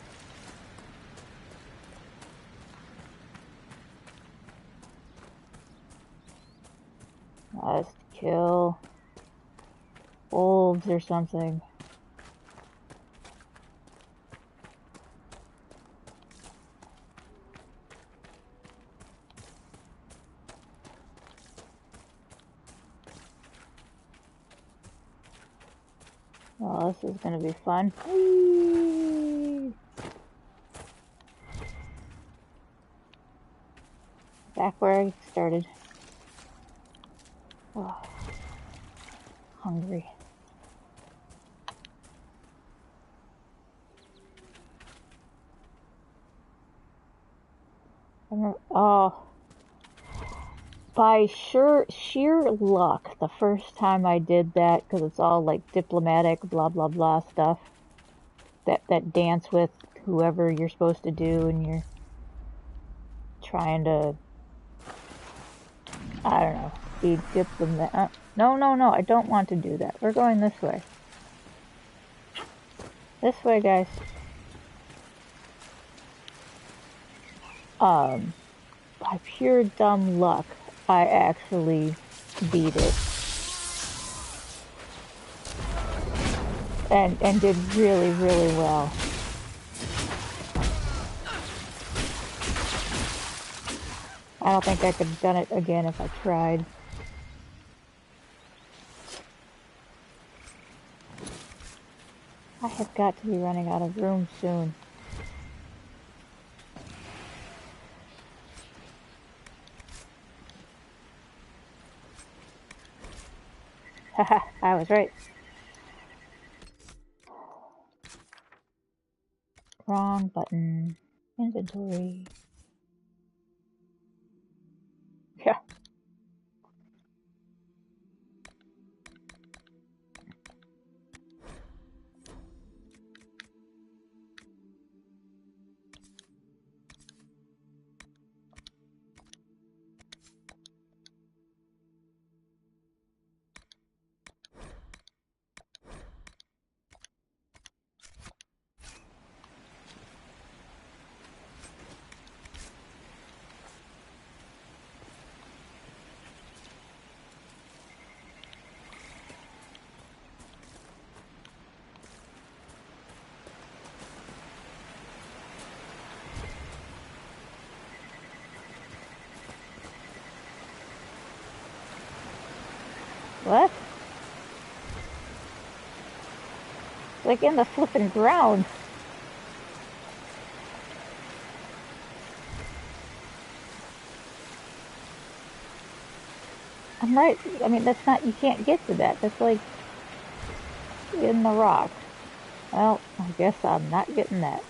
Let's kill wolves or something. Well, this is gonna be fun. Whee! Back where I started. Oh, hungry. Oh, by sheer luck, the first time I did that, because it's all like diplomatic, blah blah blah stuff. That dance with whoever you're supposed to do, and you're trying to, I don't know, be diplomatic. No, no, no, I don't want to do that. We're going this way. This way, guys. By pure dumb luck, I actually beat it. And did really, really well. I don't think I could have done it again if I tried. I have got to be running out of room soon. Haha, I was right. Wrong button. Inventory. Yeah. What? Like in the flipping ground. I'm right. I mean, that's not, you can't get to that. That's like in the rock. Well, I guess I'm not getting that.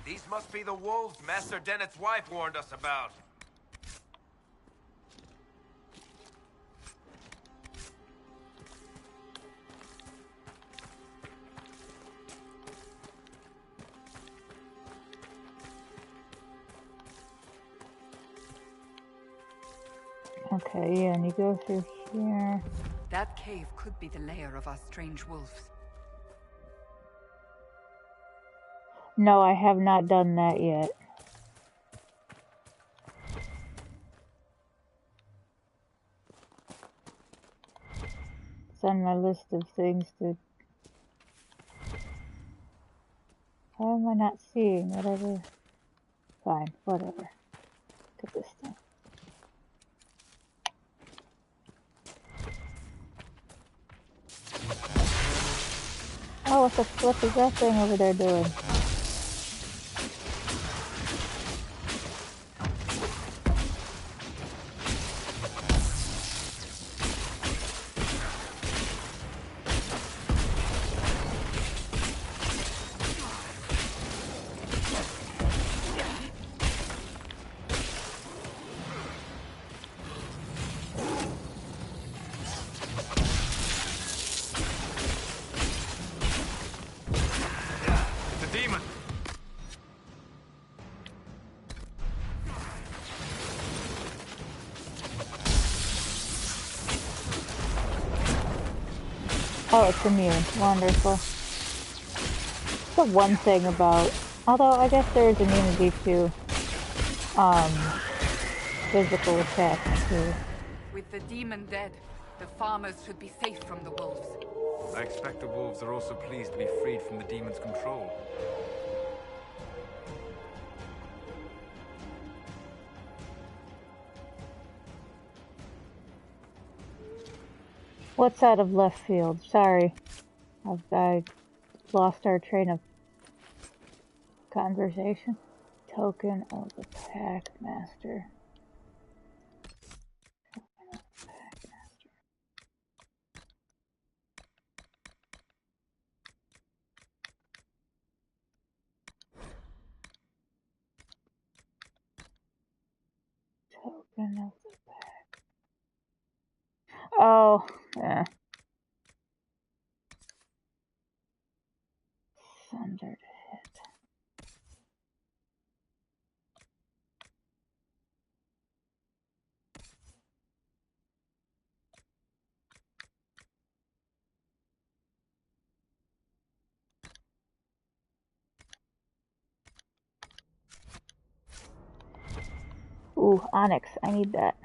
These must be the wolves Master Dennett's wife warned us about. Okay, yeah, and you go through here. That cave could be the lair of our strange wolves. No, I have not done that yet. It's on my list of things to... How am I not seeing whatever? Fine, whatever. Look at this thing. Oh, what is that thing over there doing? Oh, it's immune. Wonderful. The one thing about... Although, I guess there is immunity to physical attacks, too. With the demon dead, the farmers should be safe from the wolves. I expect the wolves are also pleased to be freed from the demon's control. What's out of left field? Sorry. I lost our train of conversation. Token of the Pack Master. Token of the Pack. Oh, yeah. Thunder to hit. Ooh, Onyx. I need that.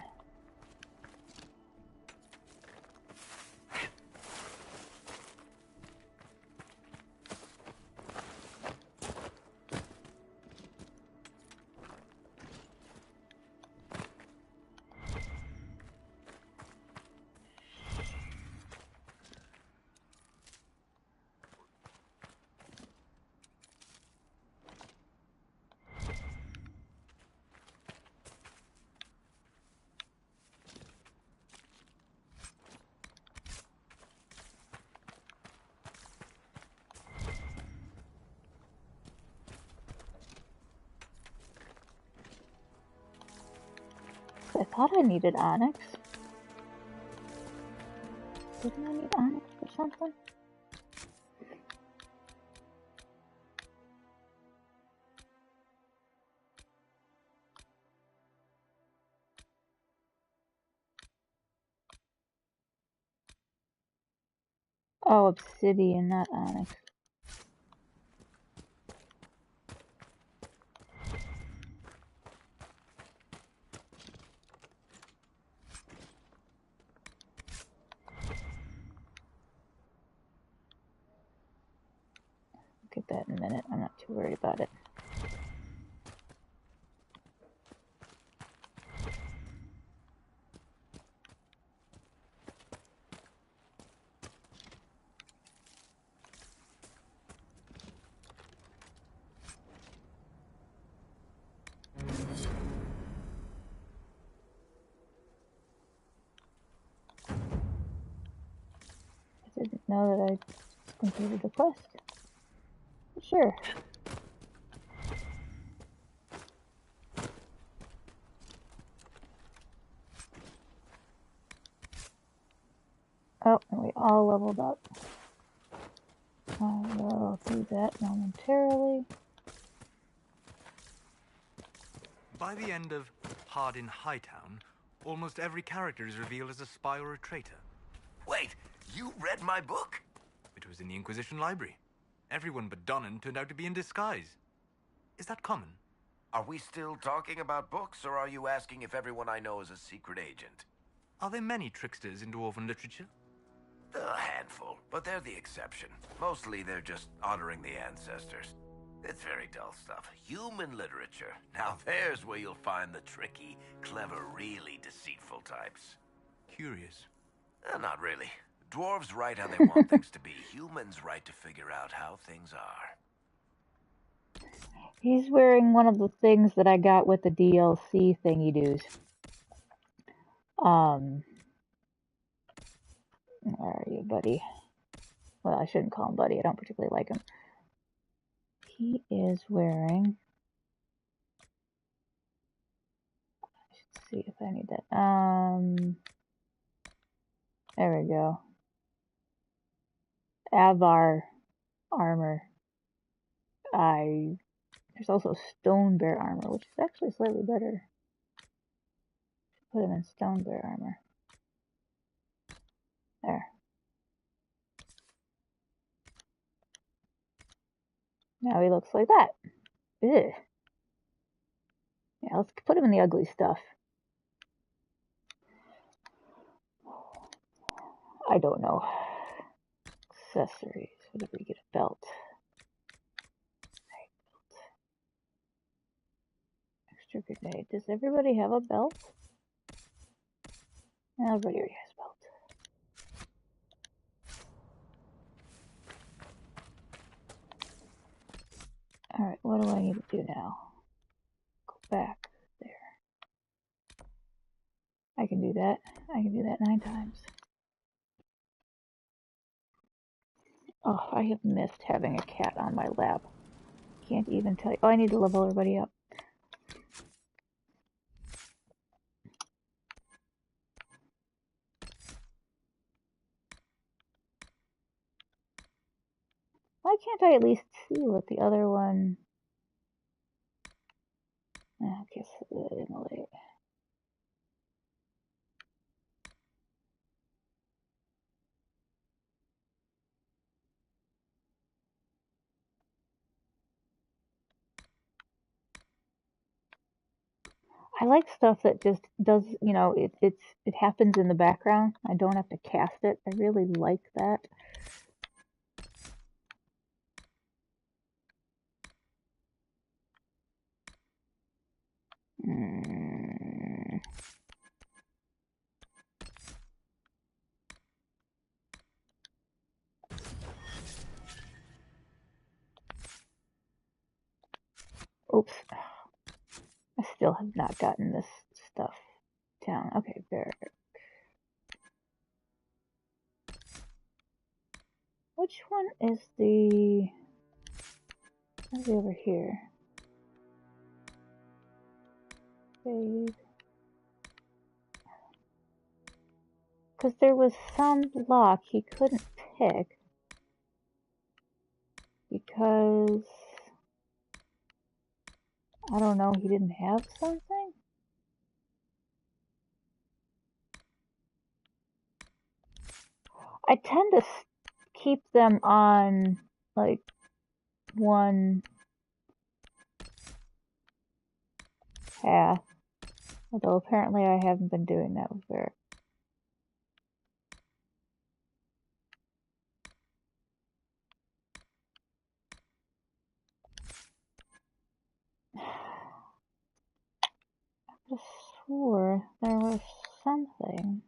I thought I needed onyx. Didn't I need onyx for something? Oh, obsidian, not onyx. Get that in a minute. I'm not too worried about it. I didn't know that I completed the quest. But sure. Oh, and we all leveled up. I will do that momentarily. By the end of Hard in Hightown, almost every character is revealed as a spy or a traitor. Wait, you read my book? It was in the Inquisition library. Everyone but Donnan turned out to be in disguise. Is that common? Are we still talking about books, or are you asking if everyone I know is a secret agent? Are there many tricksters in dwarven literature? A handful, but they're the exception. Mostly they're just honoring the ancestors. It's very dull stuff. Human literature. Now there's where you'll find the tricky, clever, really deceitful types. Curious. Not really. Dwarves write how they want things to be. Humans write to figure out how things are. He's wearing one of the things that I got with the DLC thingy doos. Where are you, buddy? Well, I shouldn't call him buddy. I don't particularly like him. He is wearing... I should see if I need that. There we go. Avar armor. There's also stone bear armor, which is actually slightly better. Put him in stone bear armor. There. Now he looks like that. Ugh. Yeah, let's put him in the ugly stuff. I don't know. Accessories. What did we get? A belt. Extra grenade. Does everybody have a belt? Everybody already has a belt. Alright, what do I need to do now? Go back there. I can do that. I can do that 9 times. Oh, I have missed having a cat on my lap. Can't even tell you. Oh, I need to level everybody up. Why can't I at least see what the other one... I guess immolate. I like stuff that just does, you know, it happens in the background. I don't have to cast it. I really like that. Oops. I still have not gotten this stuff down. Okay, there. Which one is the... Let's see over here. Fade. Because there was some block he couldn't pick. Because, I don't know, he didn't have something? I tend to keep them on, like, one path. Although apparently I haven't been doing that with Barrett. I swore there was something.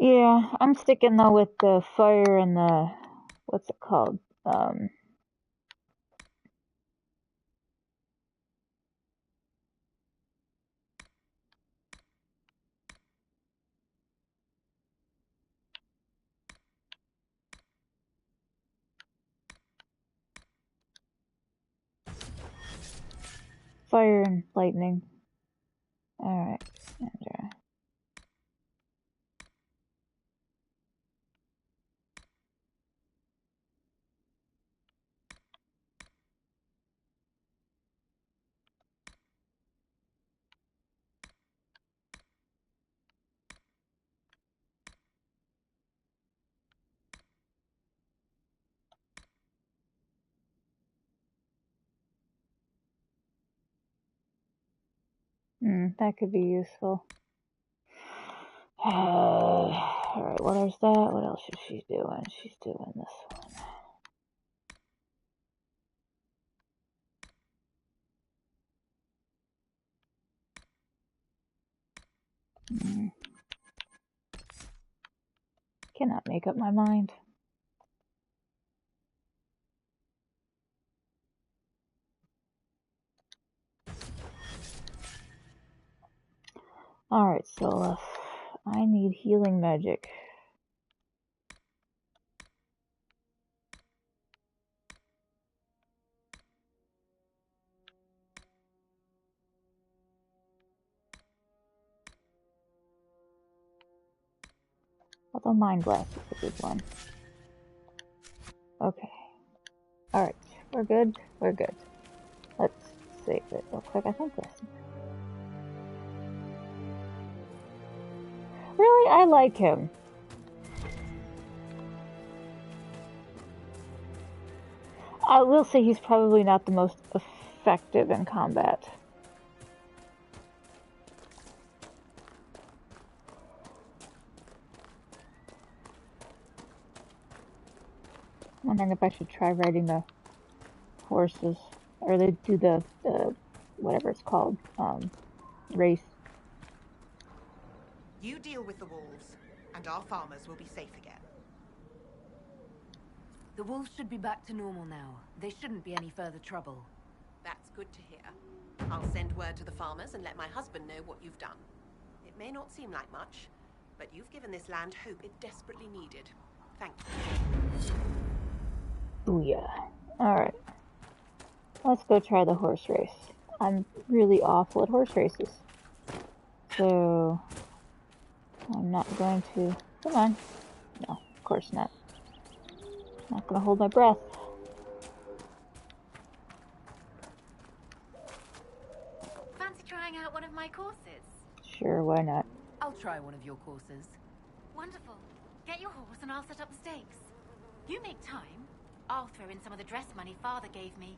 Yeah, I'm sticking though with the fire and the, what's it called? Fire and lightning. Alright, Sandra. That could be useful. Alright, well there's that. What else is she doing? She's doing this one. Cannot make up my mind. Alright, so I need healing magic. Although Mind Blast is a good one. Okay. Alright, we're good. We're good. Let's save it real quick. I think this. Really? I like him. I will say he's probably not the most effective in combat. I'm wondering if I should try riding the horses, or they do the whatever it's called, race. You deal with the wolves, and our farmers will be safe again. The wolves should be back to normal now. There shouldn't be any further trouble. That's good to hear. I'll send word to the farmers and let my husband know what you've done. It may not seem like much, but you've given this land hope it desperately needed. Thank you. Booyah. Alright. Let's go try the horse race. I'm really awful at horse races. So I'm not going to... Come on. No, of course not. Not gonna hold my breath. Fancy trying out one of my courses? Sure, why not? I'll try one of your courses. Wonderful. Get your horse and I'll set up the stakes. You make time. I'll throw in some of the dress money Father gave me.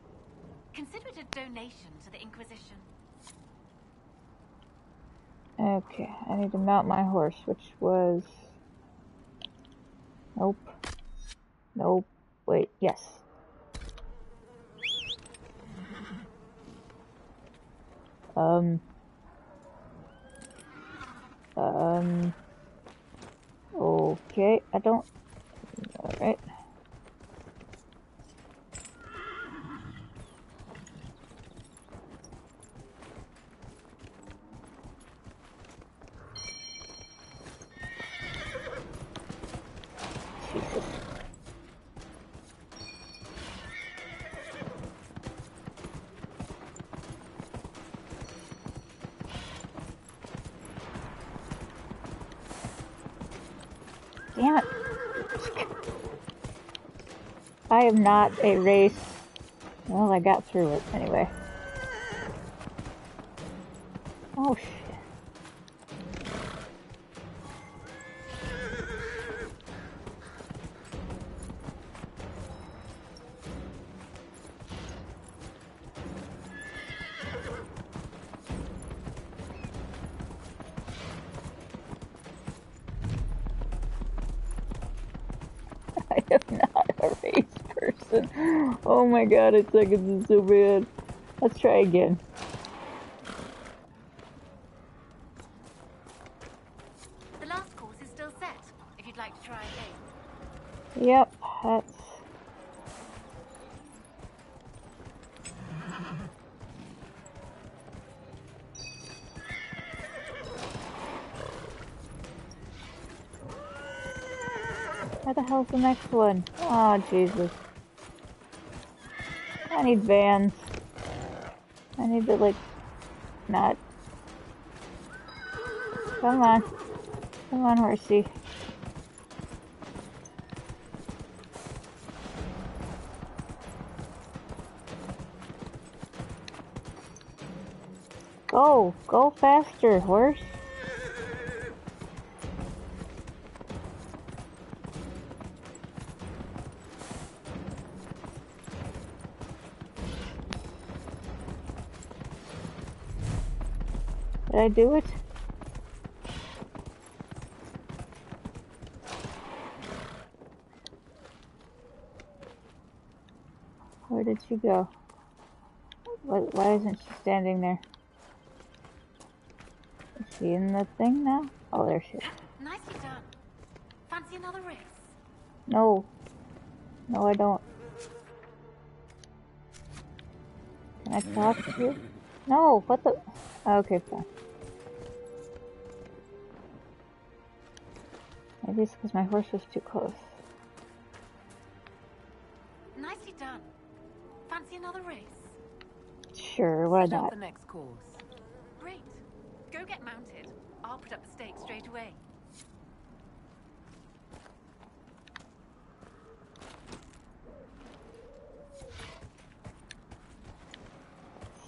Consider it a donation to the Inquisition. Okay, I need to mount my horse, which was... Nope. Nope. Wait, yes. Okay, I don't... Alright. Damn it. I am not a race. Well, I got through it anyway. Oh, shit. I am not a race person. Oh my god, it seconds is so bad. Let's try again. The last course is still set, if you'd like to try again. Yep, that's... Where the hell's the next one? Oh, Jesus. I need vans. I need to, like, not... Come on. Come on, horsey. Go! Go faster, horse! Did I do it? Where did she go? Why isn't she standing there? Is she in the thing now? Oh, there she is. Nicely done. Fancy another race? No. No, I don't. Can I talk to you? No, what the... Okay, fine. Maybe it's because my horse was too close. Nicely done. Fancy another race? Sure, why Set up not? the next course. Great. Go get mounted. I'll put up the stakes straight away.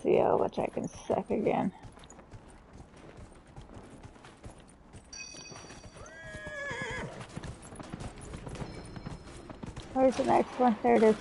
See how much I can suck again. Where's the next one? There it is.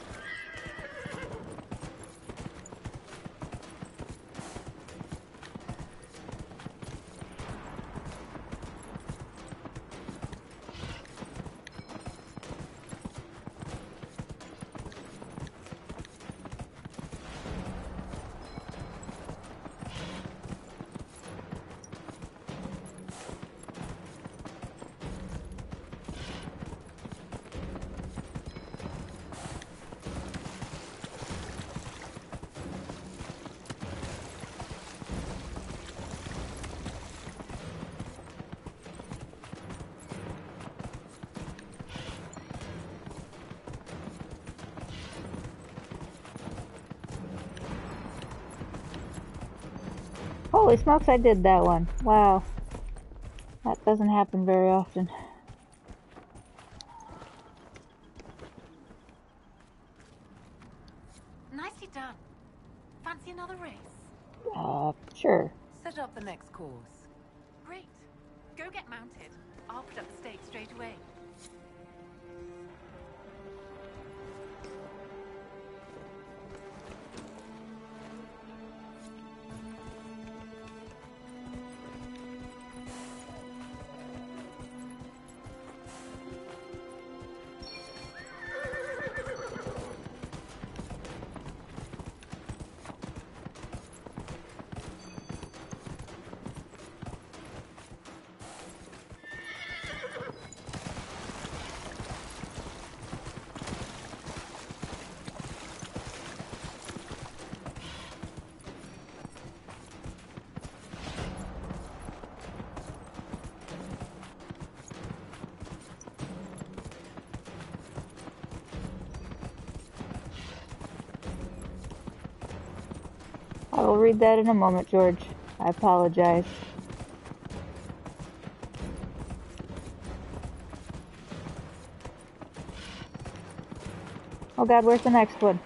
Holy smokes, I did that one. Wow. That doesn't happen very often. Nicely done. Fancy another race? Sure. Set up the next course. Great. Go get mounted. I'll put up the stakes straight away. I will read that in a moment, George. I apologize. Oh god, where's the next one?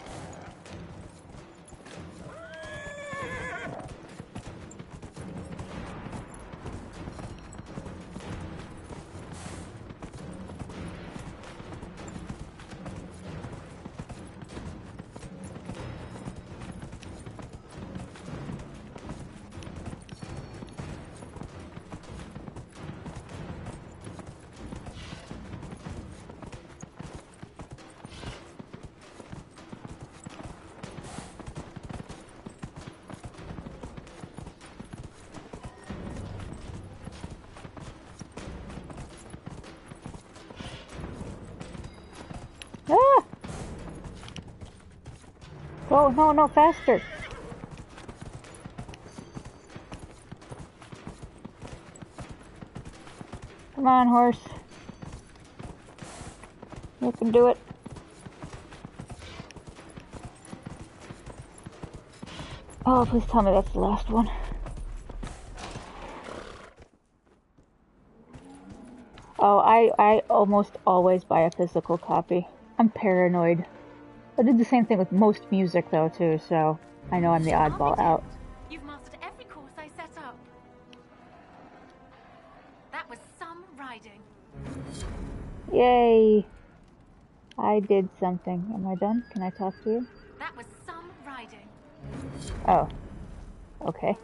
Ah! Oh, no, no, faster. Come on, horse. You can do it. Oh, please tell me that's the last one. Oh, I almost always buy a physical copy. I'm paranoid. I did the same thing with most music, though, too, so I know I'm the oddball out. You've mastered every course I set up. That was some riding. Yay! I did something. Am I done? Can I talk to you? That was some riding. Oh. Okay.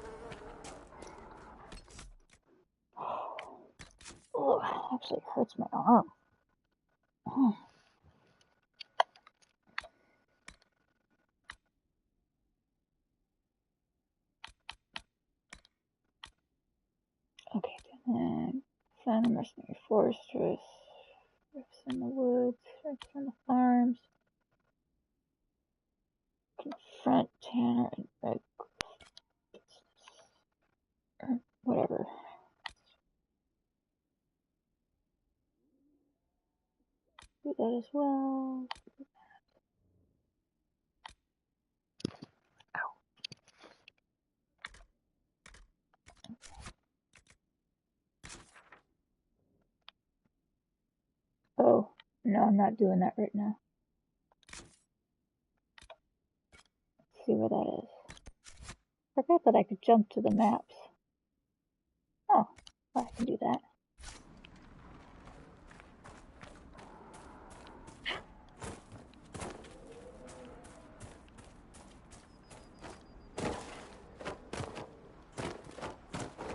Oh, it actually hurts my arm. Oh. Okay, then. Found a mercenary fortress. Rifts in the woods. Rifts on the farms. Confront Tanner and Red. Or whatever. Do that as well. Oh, no, I'm not doing that right now. Let's see where that is. Forgot that I could jump to the maps. Oh, well, I can do that.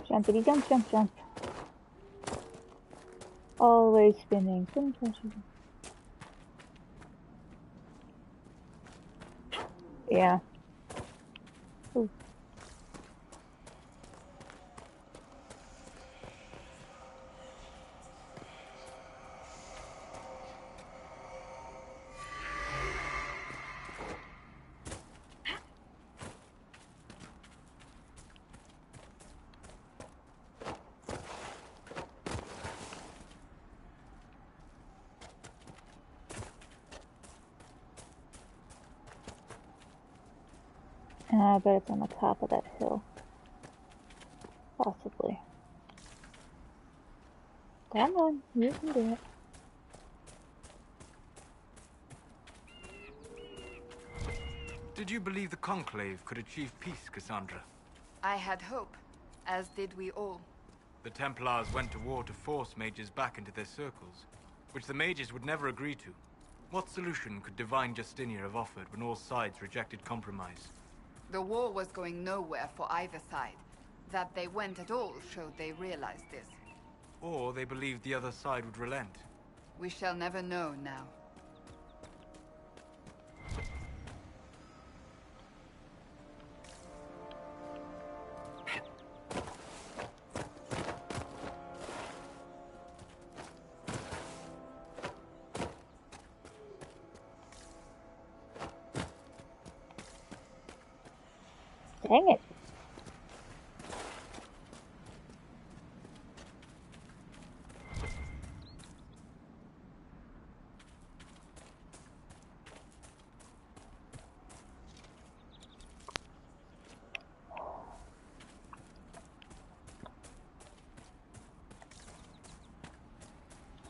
Jumpity jump, jump, jump. Always spinning. Yeah. Ooh. And I bet it's on the top of that hill. Possibly. Come on, you can do it. Did you believe the Conclave could achieve peace, Cassandra? I had hope, as did we all. The Templars went to war to force mages back into their circles, which the mages would never agree to. What solution could Divine Justinia have offered when all sides rejected compromise? The war was going nowhere for either side. That they went at all showed they realized this. Or they believed the other side would relent. We shall never know now. Dang it.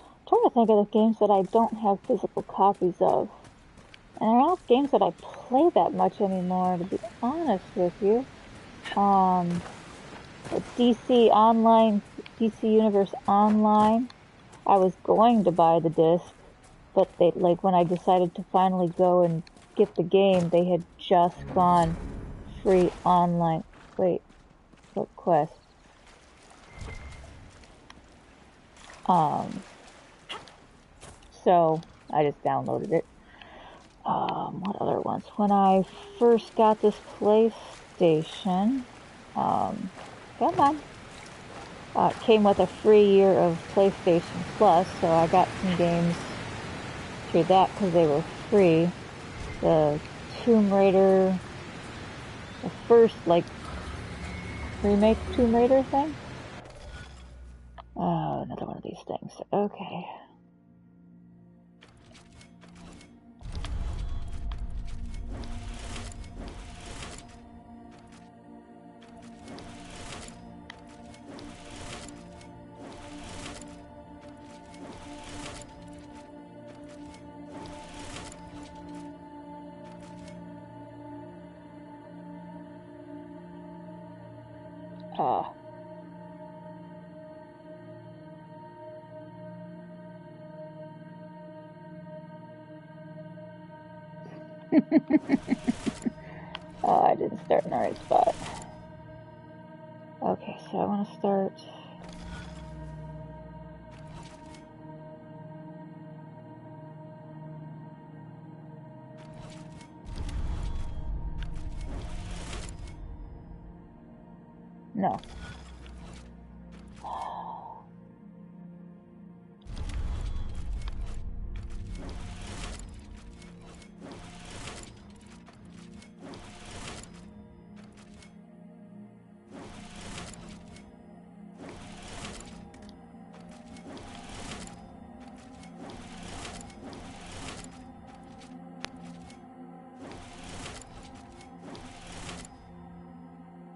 I'm trying to think of the games that I don't have physical copies of. And they're not games that I play that much anymore, to be honest with you. The DC Online, DC Universe Online, I was going to buy the disc, but they, like, when I decided to finally go and get the game, they had just gone free online. Wait, what quest? So I just downloaded it. What other ones? When I first got this PlayStation, come on. It came with a free year of PlayStation Plus, so I got some games through that because they were free. The Tomb Raider, the first, like, remake Tomb Raider thing. Oh, another one of these things. Okay. Oh, I didn't start in the right spot. Okay, so I want to start. No.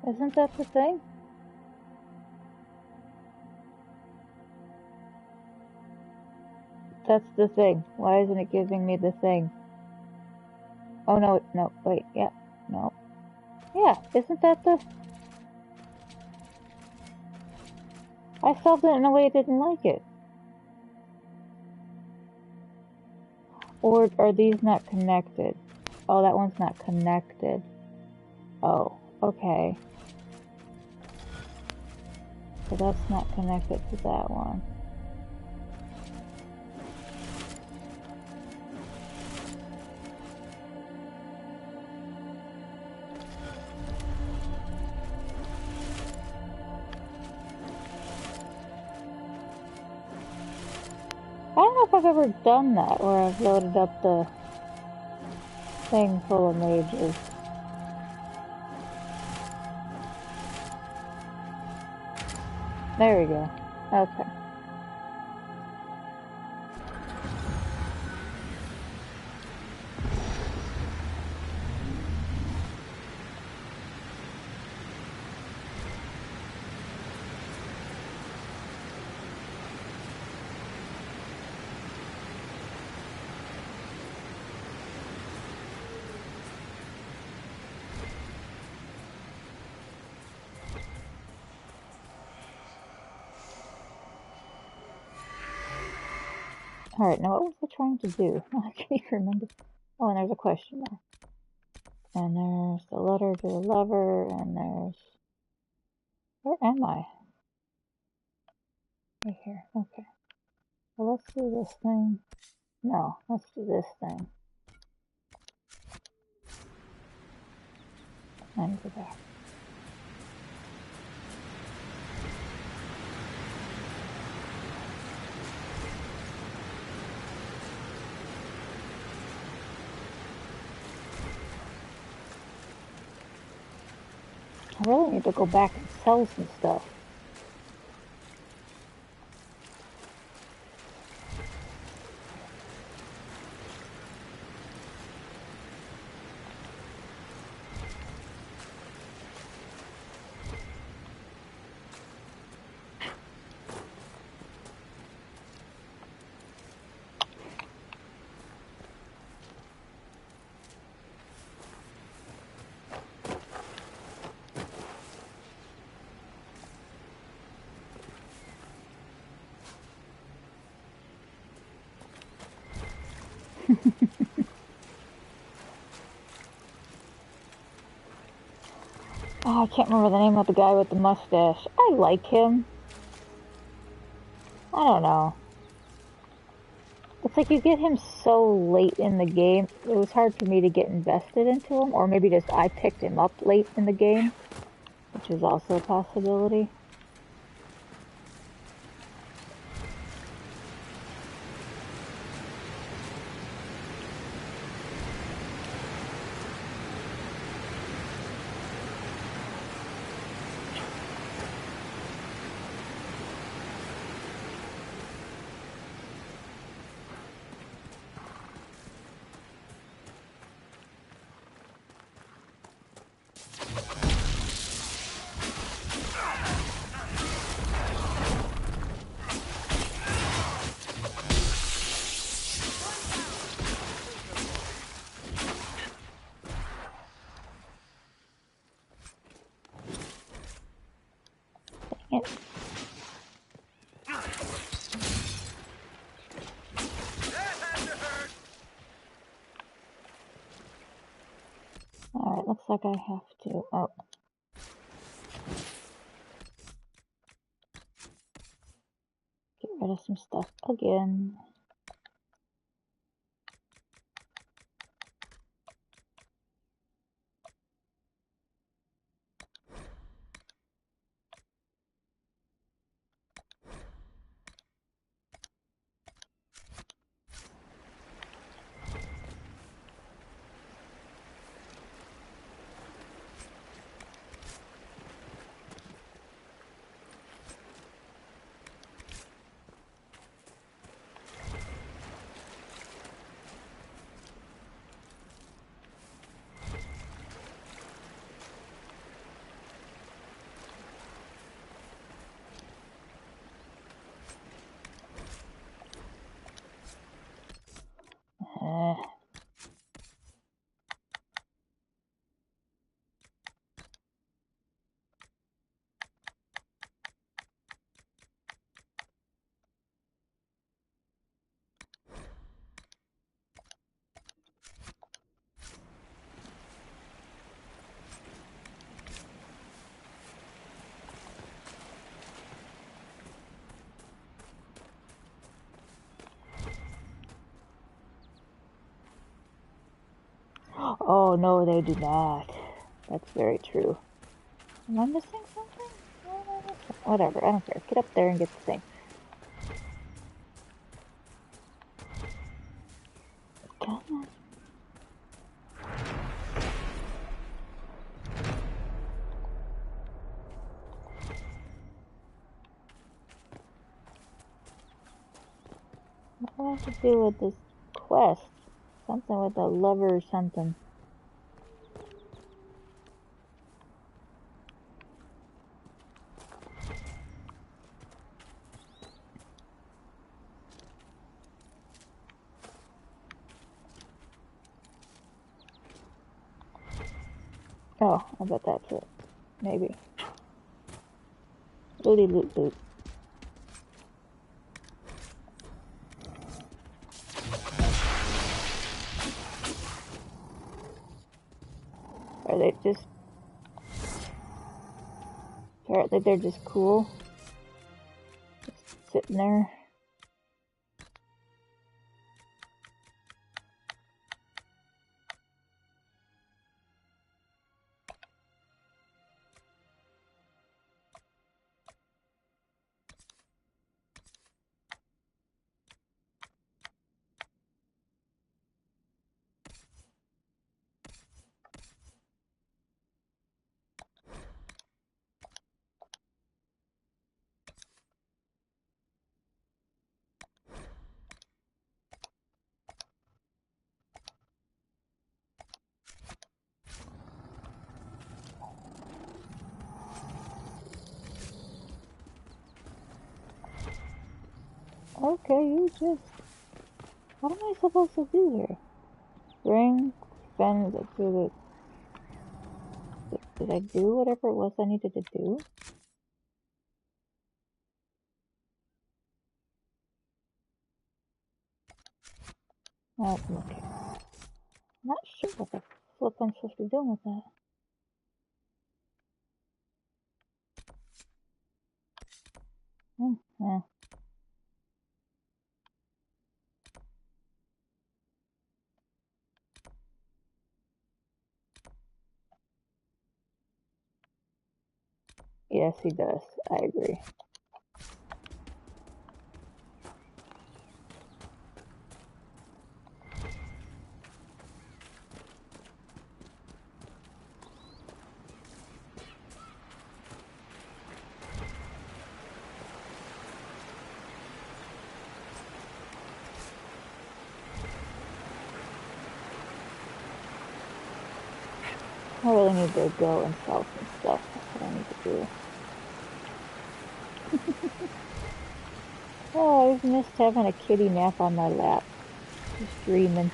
Isn't that the thing? That's the thing. Why isn't it giving me the thing? Oh, no, no, wait, yeah, no. Yeah, isn't that the... I solved it in a way I didn't like it. Or are these not connected? Oh, that one's not connected. Oh, okay. So that's not connected to that one. I don't know if I've ever done that, where I've loaded up the thing full of mages. There we go. Okay. Alright, now what was I trying to do? I can't even remember. Oh, and there's a question mark. And there's the letter to the lover, and there's... Where am I? Right here, okay. Well, let's do this thing. No, let's do this thing. And go back. I really need to go back and sell some stuff. Oh, I can't remember the name of the guy with the mustache. I like him. I don't know. It's like you get him so late in the game, it was hard for me to get invested into him, or maybe just I picked him up late in the game, which is also a possibility. Alright, looks like I have to... Oh. Get rid of some stuff again. Oh, no, they do not. That's very true. Am I missing something? Whatever, I don't care. Get up there and get the thing. Come on. What do I have to do with this quest? Something with a lover or something. Oh, I bet that's it. Maybe. Looty loot loot. Are they just... Apparently they're just cool. Just sitting there. Okay, you just... What am I supposed to do here? Bring fans up to the... Did I do whatever it was I needed to do? Okay. Not sure what the flip I'm supposed to be doing with that. Yeah. Yes, he does. I agree. I really need to go and sell some stuff. That's what I need to do. Oh, I've missed having a kitty nap on my lap. Just dreaming.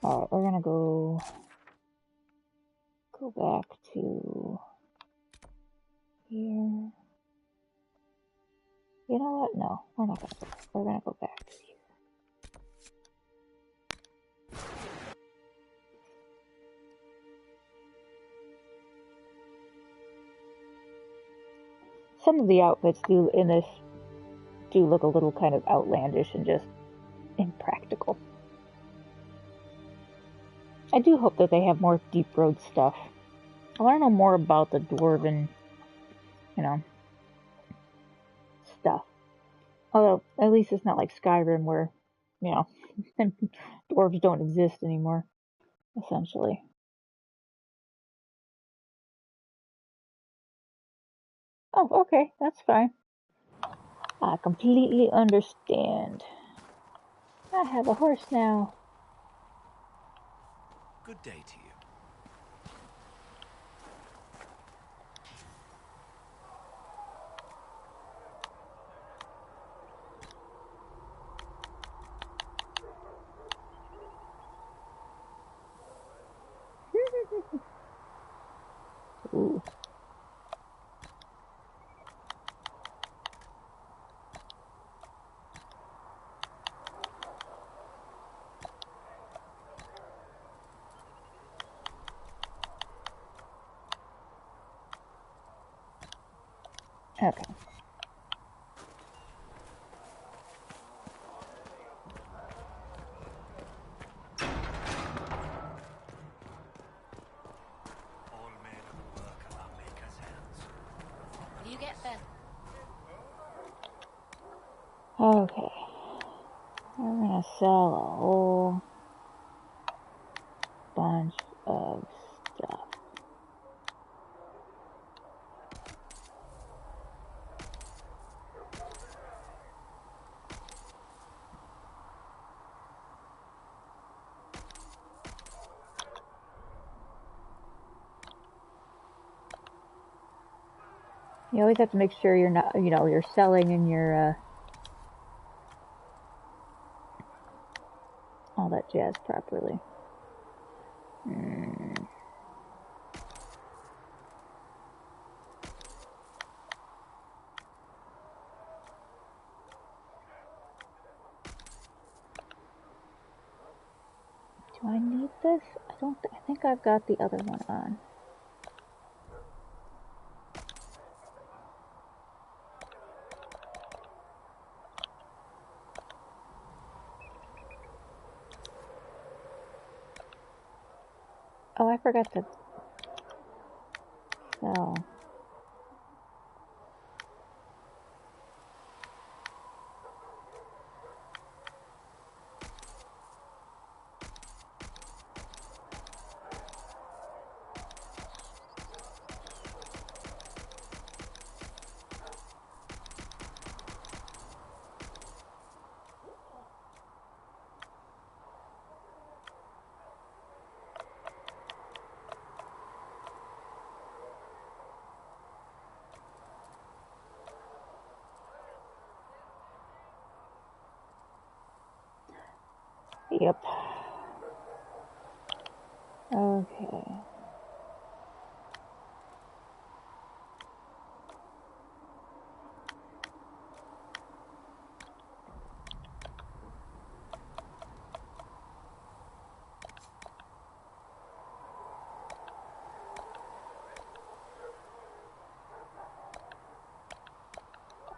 Alright, we're gonna go back to here. You know what? No, we're not gonna go. We're gonna go back to here. Some of the outfits in this do look a little kind of outlandish and just impractical. I do hope that they have more deep road stuff. I want to know more about the dwarven, stuff. Although, at least it's not like Skyrim where, dwarves don't exist anymore, essentially. Oh, okay, that's fine. I completely understand. I have a horse now. Good day to you. Ooh. Okay. Will you get there? Okay. We're gonna sell a whole bunch of stuff. You always have to make sure you're not, you're selling and you're, all that jazz properly. Do I need this? I think I've got the other one on. Oh, I forgot to sell. Yep. Okay.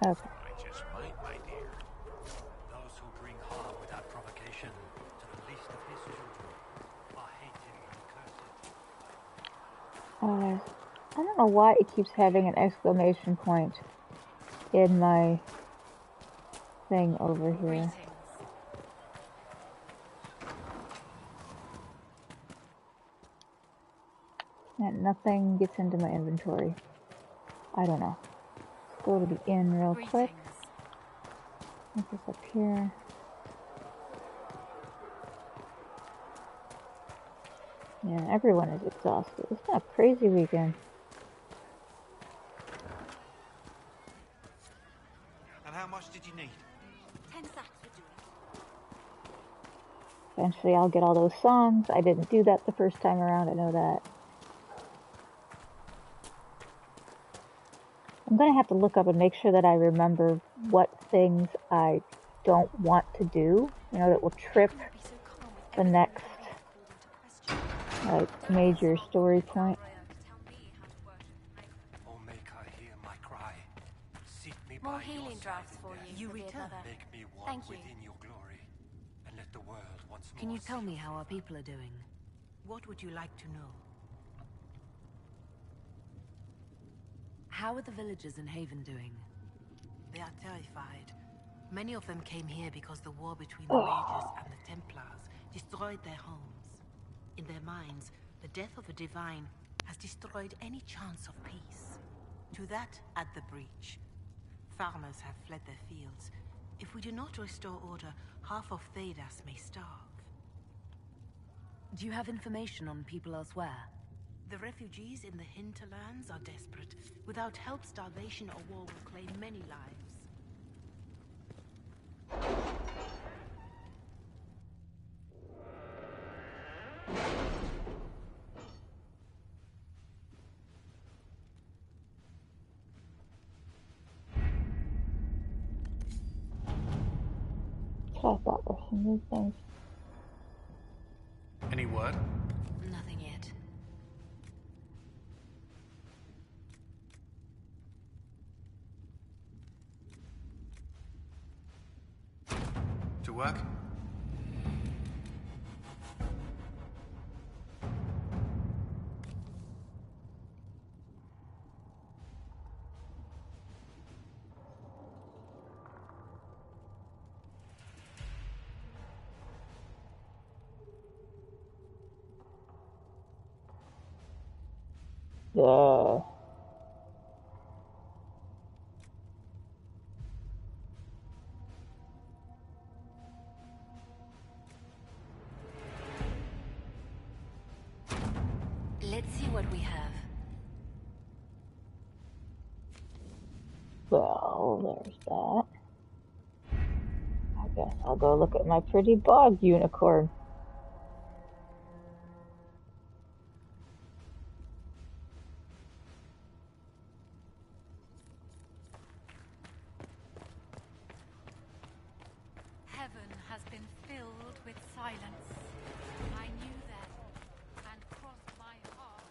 Okay. I just might, my dear. Those who bring harm without provocation to the least of his children are hated and cursed. I don't know why it keeps having an exclamation point in my thing over here. And nothing gets into my inventory. I don't know. Let's go to the inn real quick. Put this up here. Yeah, everyone is exhausted. It's been a crazy weekend. And how much did you need? 10 sacks would do it. Eventually I'll get all those songs. I didn't do that the first time around, I know that. I'm going to have to look up and make sure that I remember what things I don't want to do, you know, that will trip the next, like, major story point. Oh, make her hear my cry. Seat me More by healing your drafts side for in you. death. return. Make me walk Thank you. within your glory, and let the world once more. Can you tell see me your how our favor. people are doing? What would you like to know? How are the villagers in Haven doing? They are terrified. Many of them came here because the war between the mages and the Templars destroyed their homes. In their minds, the death of a divine has destroyed any chance of peace. To that, add the breach. Farmers have fled their fields. If we do not restore order, half of Thedas may starve. Do you have information on people elsewhere? The refugees in the Hinterlands are desperate. Without help, starvation or war will claim many lives. I thought there were some new things. Any word? Nothing yet. To work? Yeah. Let's see what we have. Well, there's that. I guess I'll go look at my pretty bog unicorn. Heaven has been filled with silence. I knew that, and crossed my heart.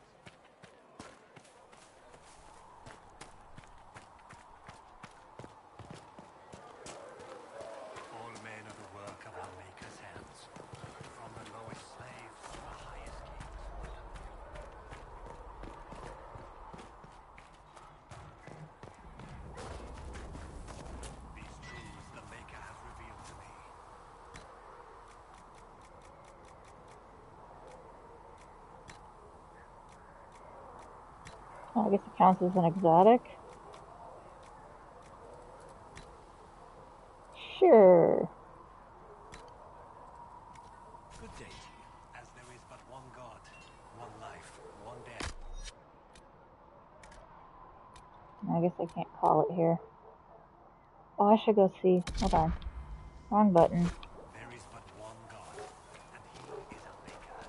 All men are the work of our Maker's hands, from the lowest slaves to the highest kings. These truths the Maker has revealed to me. I guess it counts as an exotic. Sure. Good day to you, as there is but one God, one life, one death. I guess I can't call it here. Oh, I should go see. Hold on. Wrong button. There is but one God, and He is our Maker.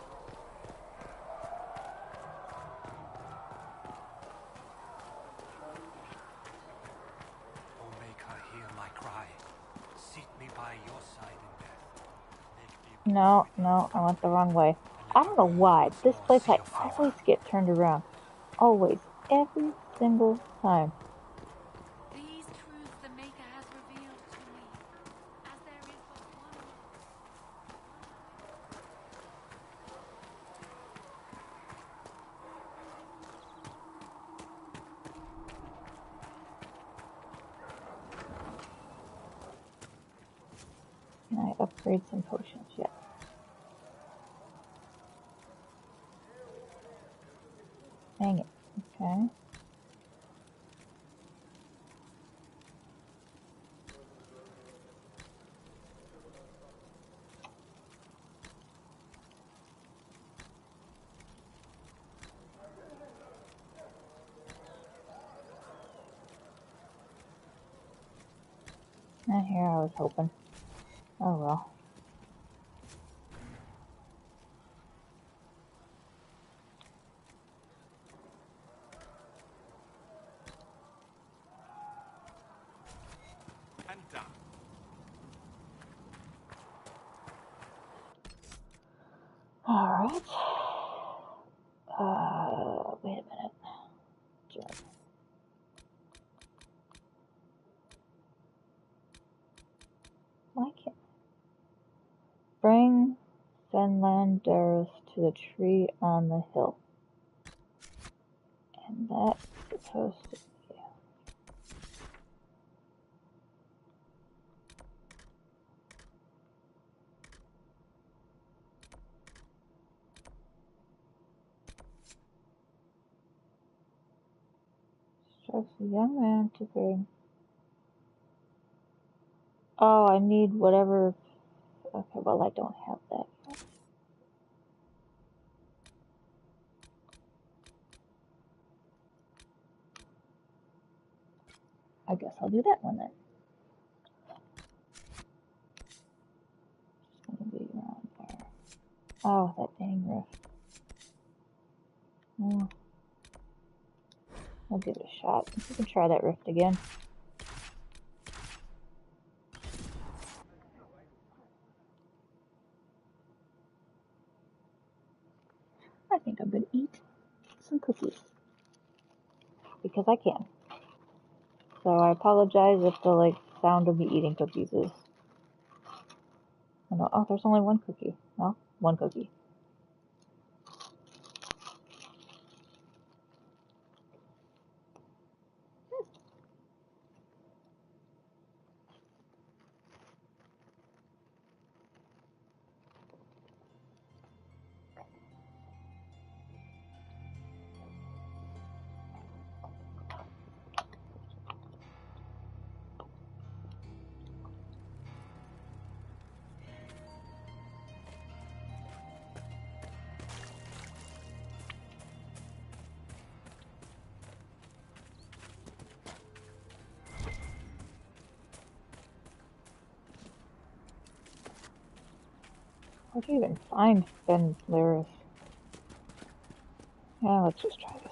Oh, Maker, hear my cry. Seat me by your side in death. Make me No, I went the wrong way. I don't know why. This place I always get turned around. Always. Every single time. These truths the Can I upgrade some potions yet? Dang it. Okay. Not here, I was hoping. Oh well. And done. Alright. Wait a minute. Jump. Why can't bring Hinterlands to the tree on the hill? And that's supposed to be. Instructs the young man to bring. Oh, I need whatever. Okay, well, I don't have that yet. I guess I'll do that one then. It's gonna be around there. Oh, that dang rift. Oh. I'll give it a shot. We can try that rift again. I think I'm gonna eat some cookies. Because I can. So I apologize if the sound of me eating cookies is. Oh, there's only one cookie. No, one cookie. Where'd you even find Deliverance? Yeah, let's just try this.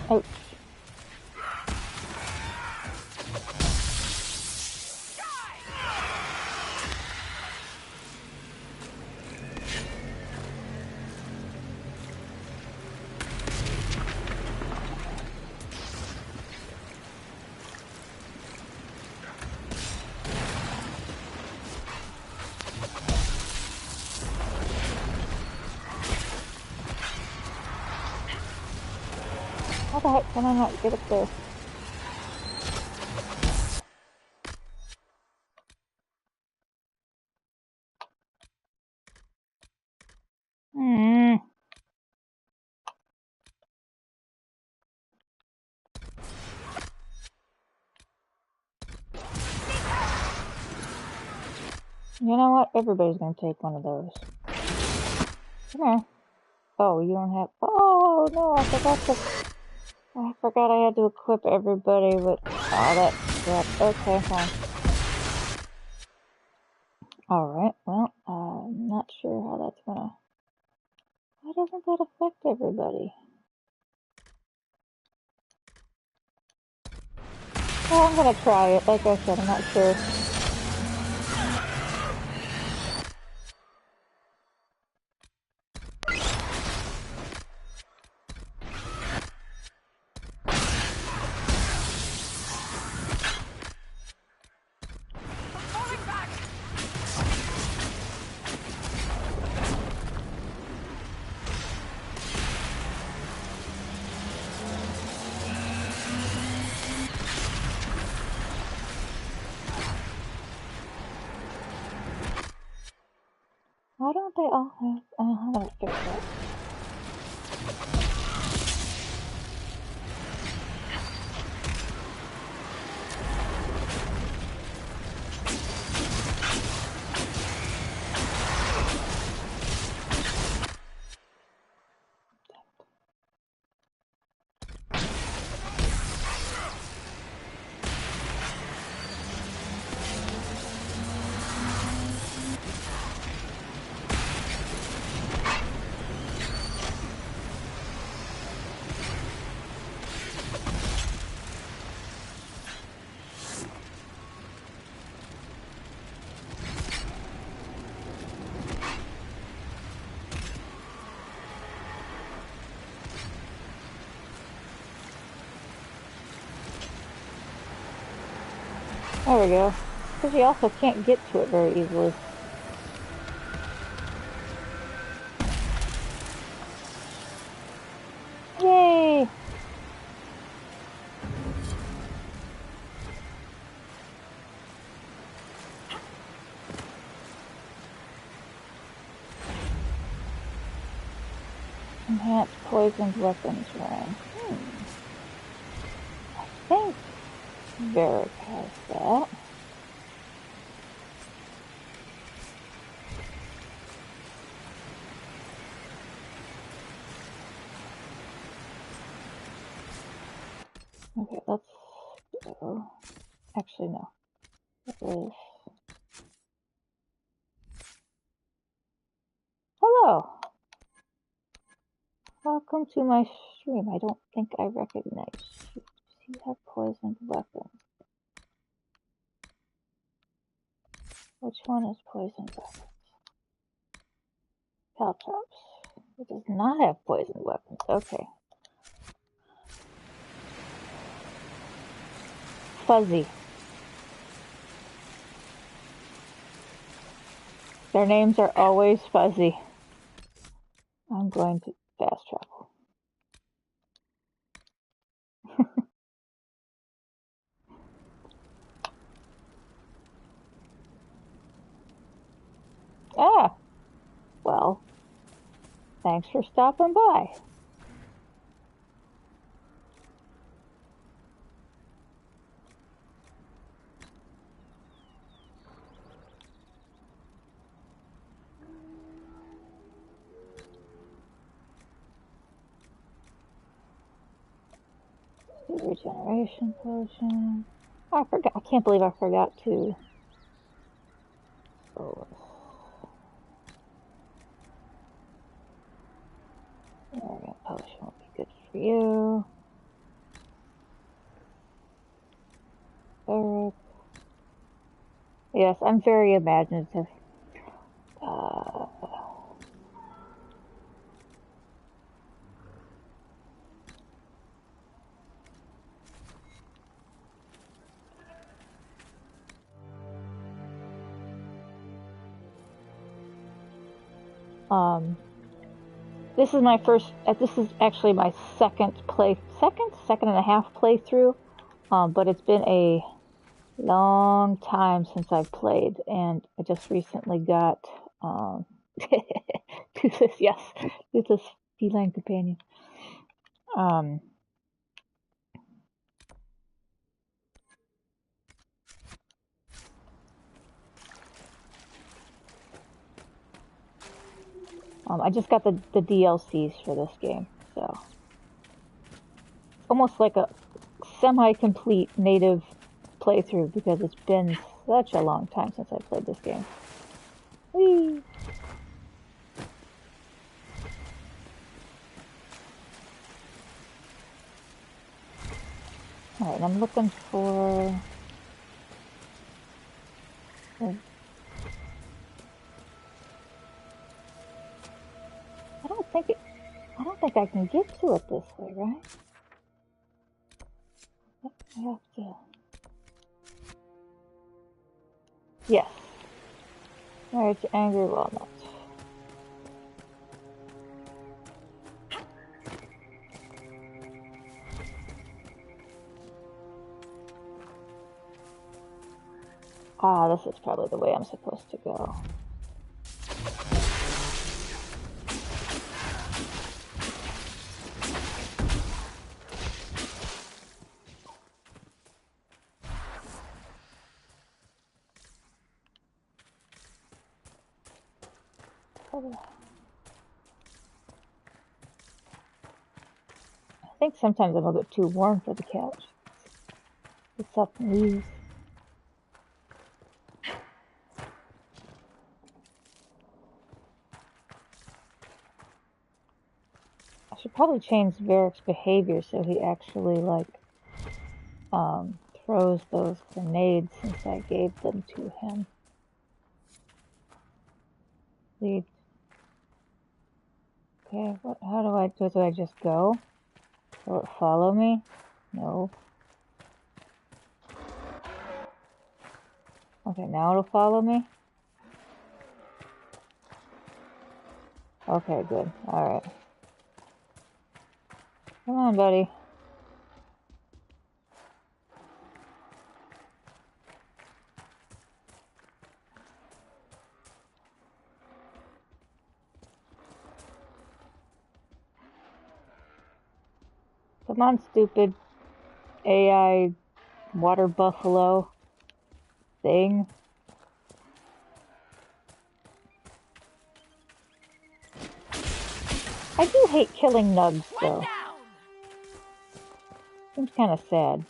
Ouch. How the heck can I not get up there? You know what? Everybody's gonna take one of those. Come here. Oh, you don't have. Oh no! I forgot I had to equip everybody with all that crap. Okay, fine. Alright, well, I'm not sure how that's gonna... Why doesn't that affect everybody? Well, I'm gonna try it. Like I said, I'm not sure. Why don't they all have... I'm gonna fix that. There we go. Because you also can't get to it very easily. Yay! Enhanced poisoned weapons rank. I think Varric has that. Okay, let's go. Actually, no. It was... Hello! Welcome to my stream. I don't think I recognize you. You have poisoned weapons. Which one is poisoned weapons? Caltrops. It does not have poisoned weapons. Okay. Fuzzy. Their names are always fuzzy. I'm going to fast travel. Ah! Well, thanks for stopping by. Regeneration potion. Oh, I forgot. I can't believe I forgot to. Oh. Area potion will be good for you. Eric. Yes, I'm very imaginative. This is my first. This is actually my second and a half playthrough. But it's been a long time since I've played, and I just recently got Toothless feline companion. I just got the DLCs for this game, so it's almost like a semi-complete native playthrough because it's been such a long time since I played this game. Whee! Alright, I'm looking for... I don't think I can get to it this way, right? I have to... Yes. Marriage to angry walnuts. Ah, this is probably the way I'm supposed to go. I think sometimes I'm a bit too warm for the couch. It's up knees. I should probably change Varric's behavior so he actually throws those grenades since I gave them to him. Lead. Okay, how do I do? Do I just go? Will it follow me? No. Okay, now it'll follow me? Okay, good. Alright. Come on, buddy. Come on, stupid AI water buffalo thing. I do hate killing nugs, though. Seems kind of sad.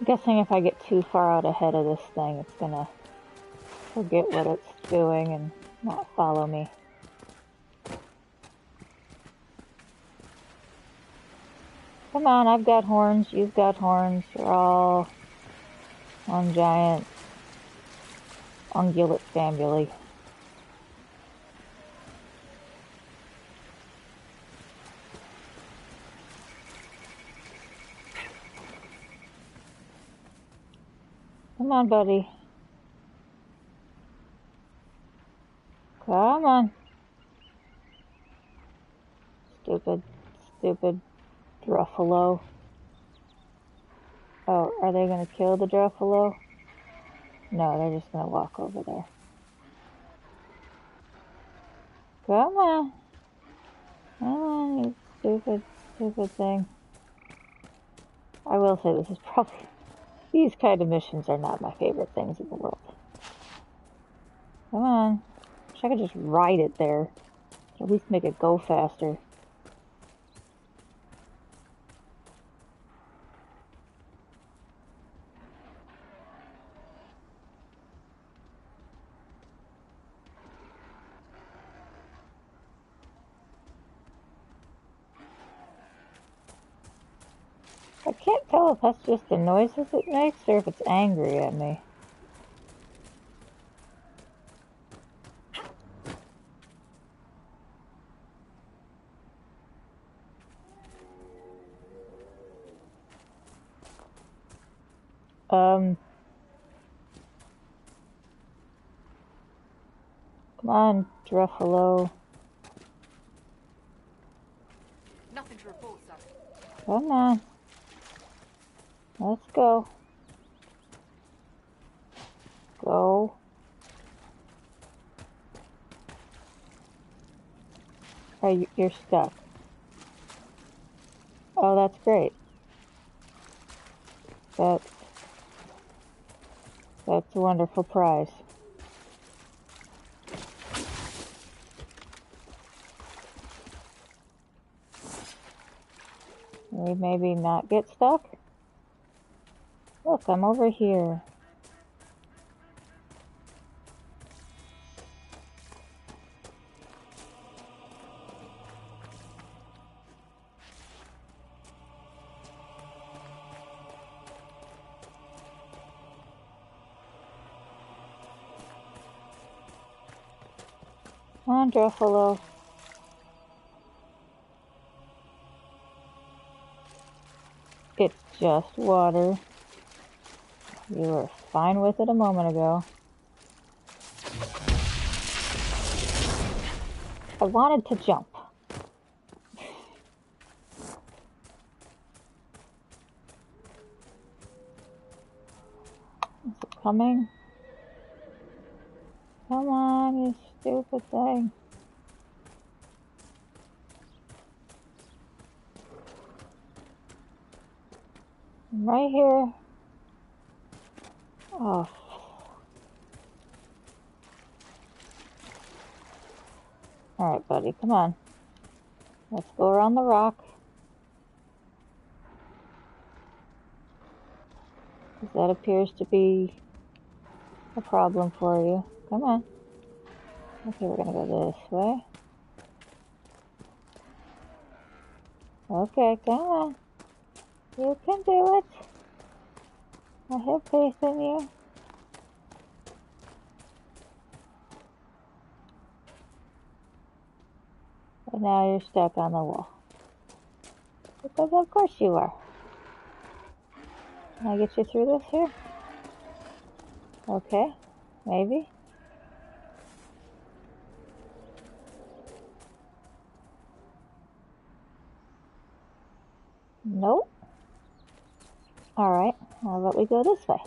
I'm guessing if I get too far out ahead of this thing, it's gonna forget what it's doing and not follow me. Come on, I've got horns, you've got horns, we're all one giant ungulate family. Come on, buddy. Come on. Stupid Druffalo. Oh, are they going to kill the Druffalo? No, they're just going to walk over there. Come on. Come on, you stupid thing. I will say this is probably... These kind of missions are not my favorite things in the world. Come on. Wish I could just ride it there. At least make it go faster. I can't tell if that's just the noises it makes or if it's angry at me. Come on, Druffalo. Nothing to report, sir. Come on. Let's go. Go. Oh, you're stuck. Oh, that's great. That's a wonderful prize. We maybe not get stuck? Look, I'm over here. Come on, Druffalo. It's just water. You were fine with it a moment ago. I wanted to jump. Is it coming? Come on, you stupid thing. I'm right here. Oh. Alright, buddy, come on. Let's go around the rock. Because that appears to be a problem for you. Come on. Okay, we're gonna go this way. Okay, come on. You can do it. I have faith in you. But now you're stuck on the wall. Because of course you are. Can I get you through this here? Okay, maybe. Nope. Alright, how about we go this way?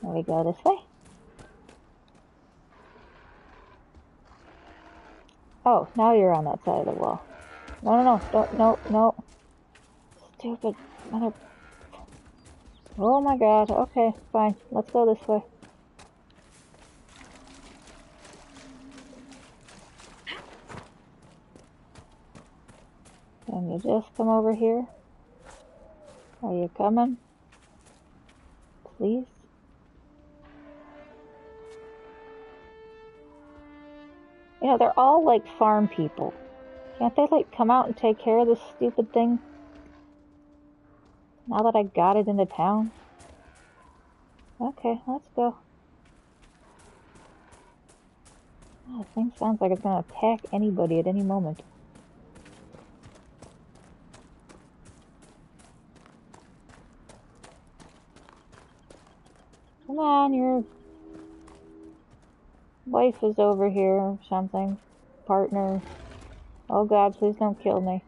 Can we go this way? Oh, now you're on that side of the wall. No, don't, no. Stupid mother... Oh my god, okay, fine. Let's go this way. Can you just come over here? Are you coming? Please? You know, they're all like farm people. Can't they like come out and take care of this stupid thing? Now that I got it into town? Okay, let's go. Oh, this thing sounds like it's gonna attack anybody at any moment. Come on, your wife is over here or something. Partner. Oh god, please don't kill me.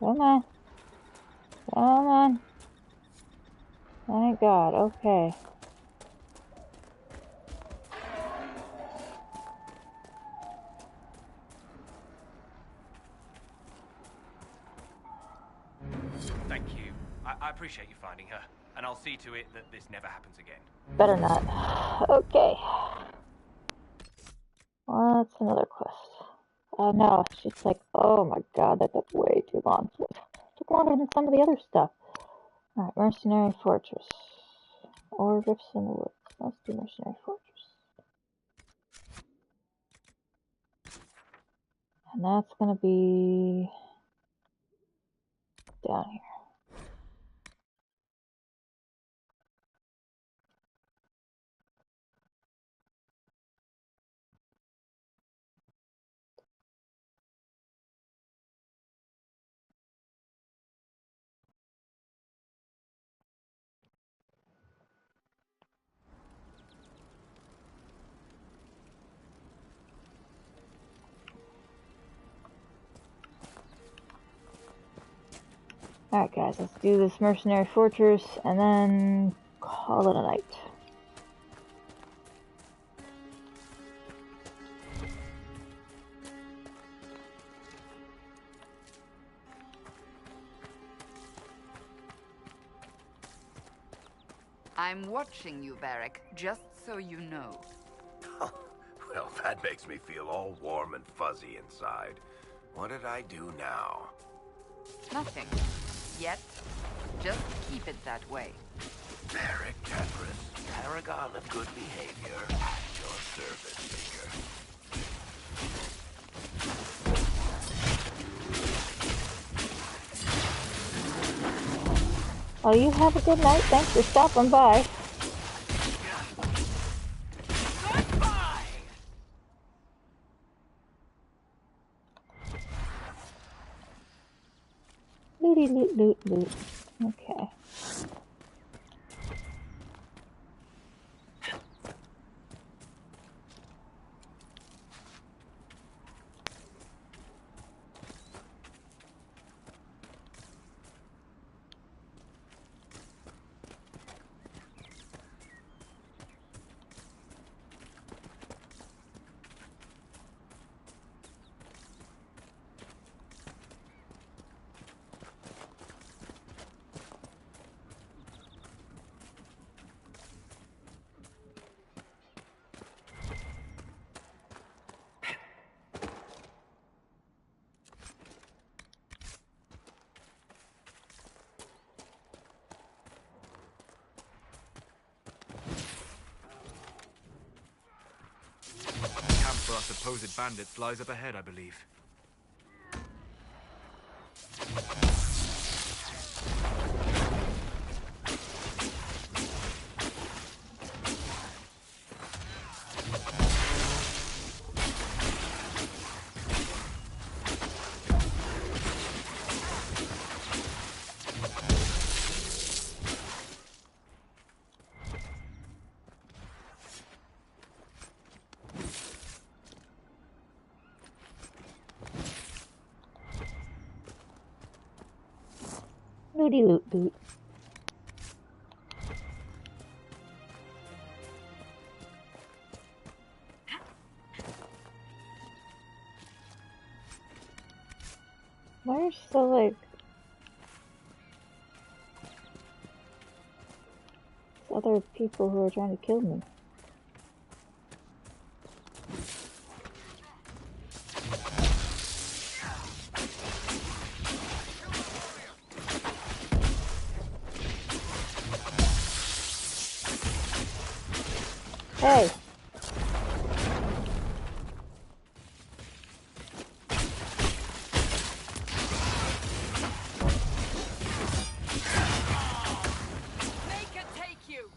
Come on. Come on. Thank god, okay. Thank you. I appreciate you finding her, and I'll see to it that this never happens again. Better not. Okay. What's another quest? Oh no, she's like, oh my god, that took way too long. It took longer than some of the other stuff. Alright, Mercenary Fortress. Or Rifts in the Woods. Let's do Mercenary Fortress. And that's gonna be down here. Alright guys, let's do this Mercenary Fortress and then call it a night. I'm watching you, Varric, just so you know. Well, that makes me feel all warm and fuzzy inside. What did I do now? Nothing. Yet. Just keep it that way. Varric Tetris, paragon of good behavior, at your service, Baker. Well, you have a good night. Thanks for stopping by. Looty loot loot loot. Okay. for our supposed bandits lies up ahead, I believe. Looty loot loot. Where's the like other people who are trying to kill me? Hey! Make it take you!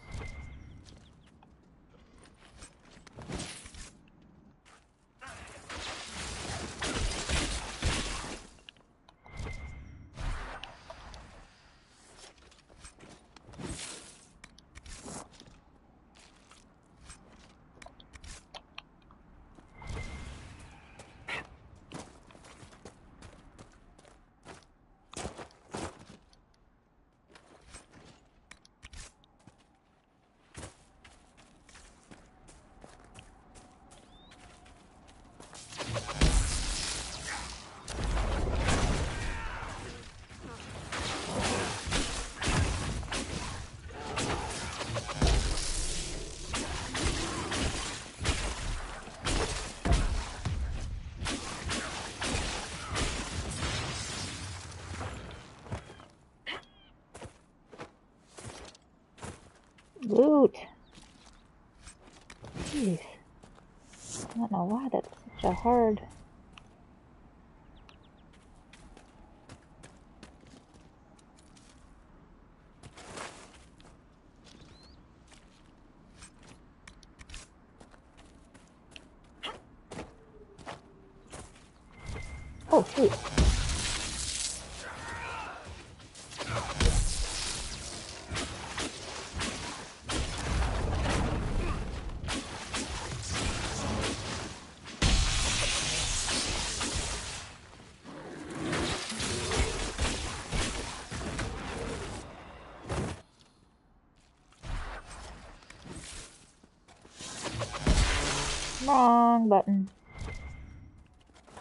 Loot! Jeez. I don't know why that's such a hard... Oh, shoot. Wrong button.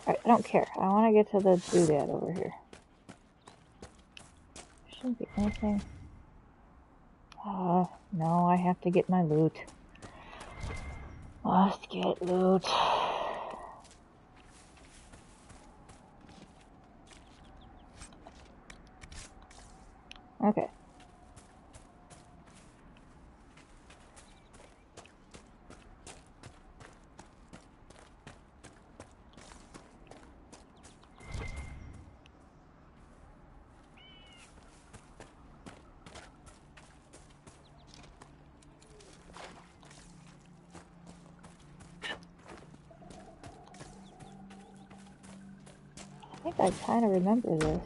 Alright, I don't care. I want to get to the doodad over here. Shouldn't be anything. No, I have to get my loot. Must get loot. Okay. I think I kind of remember this.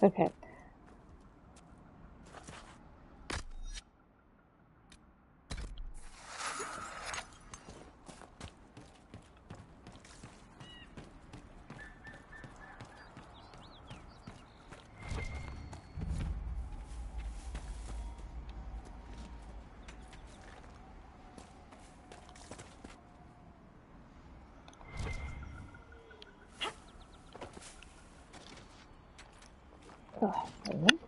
Okay. Nope.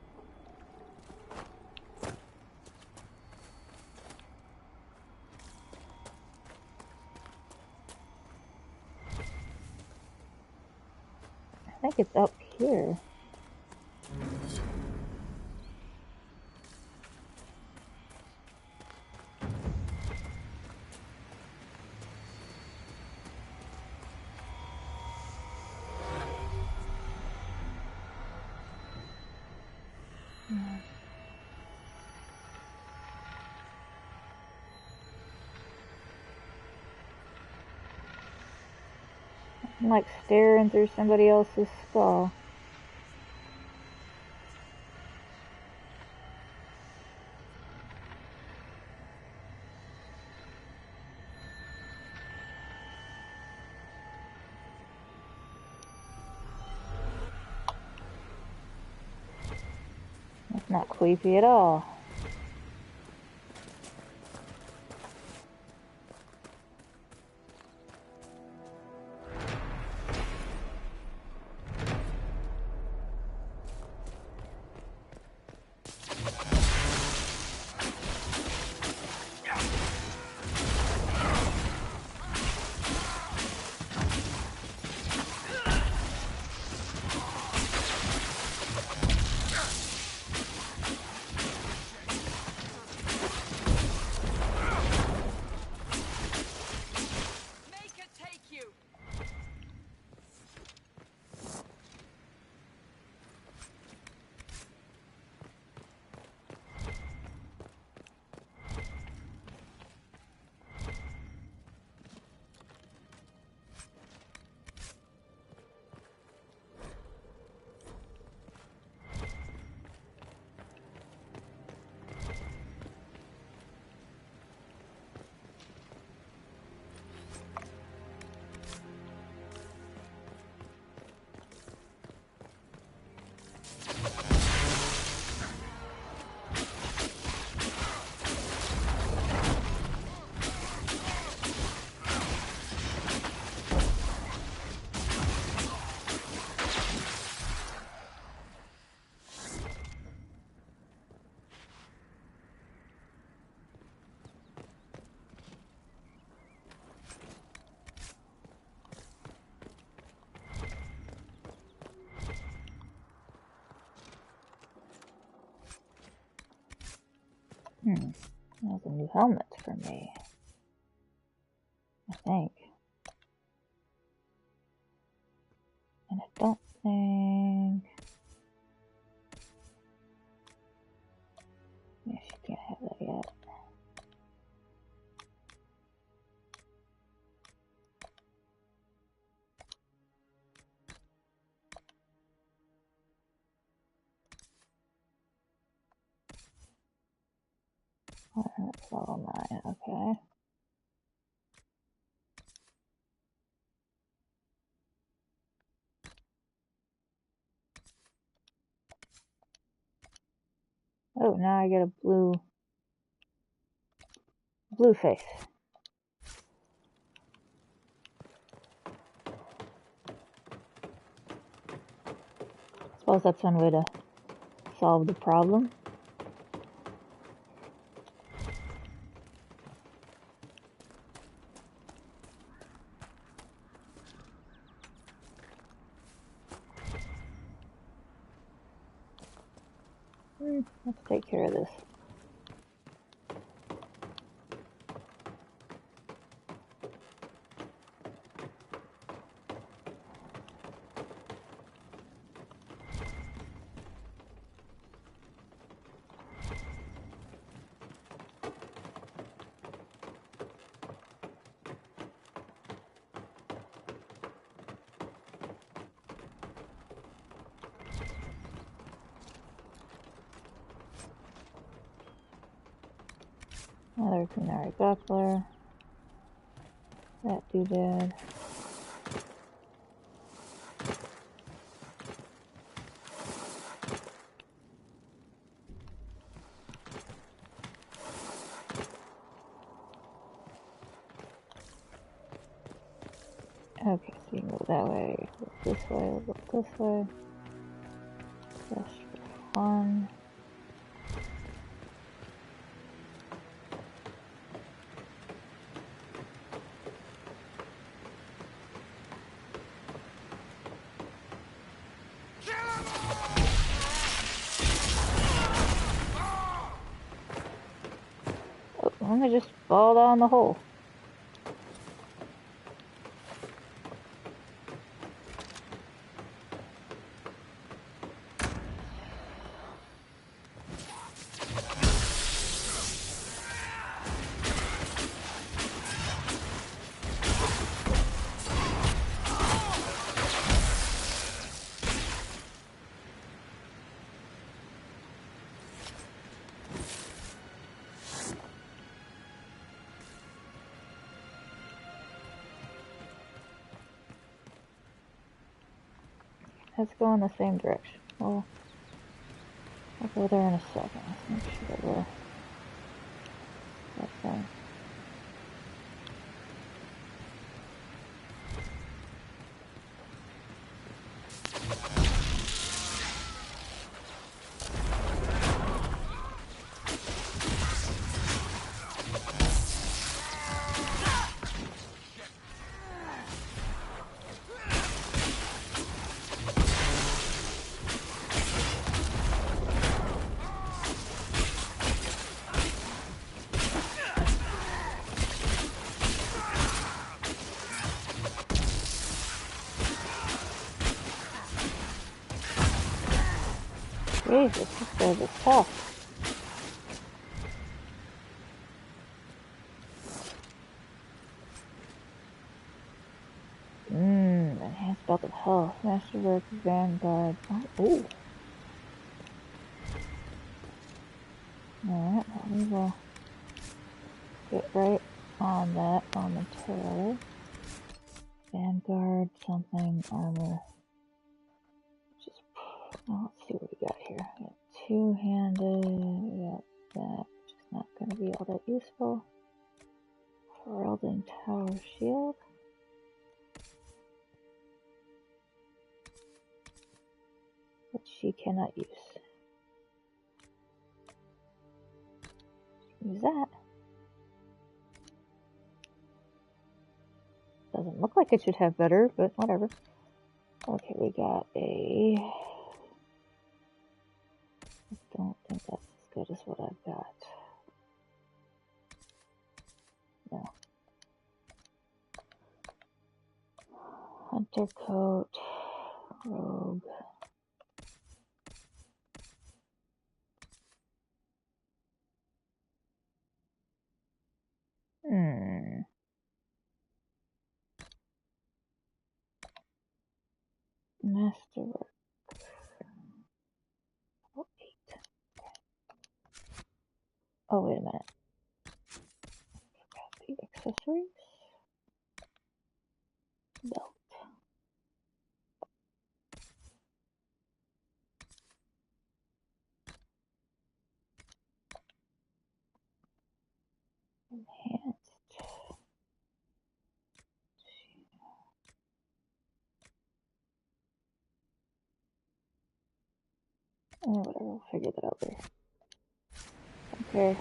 I think it's up here. I'm like staring through somebody else's skull. That's not creepy at all. That's a new helmet for me, I think. And I don't think... Yeah, she can't have that yet. That's level 9, okay. Oh, now I get a blue face. Suppose that's one way to solve the problem. Let's take care of this. Another canary buckler. That doodad. Okay, so you can go that way, look this way, look this way. Just for on. Oh, I'm gonna just fall down the hole. Let's go in the same direction. Well, I'll go there in a second. Let's make sure we're that thing. Jesus, this guy is tough. Enhanced belt of health, masterwork, vanguard. Oh. Alright, well, we will get right on that momentarily. Vanguard, something, armor. Just, well, let's see what we got here. We got two-handed, we got that, which is not going to be all that useful. Heralding Tower Shield. Which she cannot use. Use that. Doesn't look like it should have better, but whatever. Okay, we got a... I don't think that's as good as what I've got. No. Hunter coat, rogue. Masterwork. Oh, 8. Oh, wait a minute. Forgot the accessories. Belt. Enhanced. Oh, whatever, we'll figure that out later. Okay.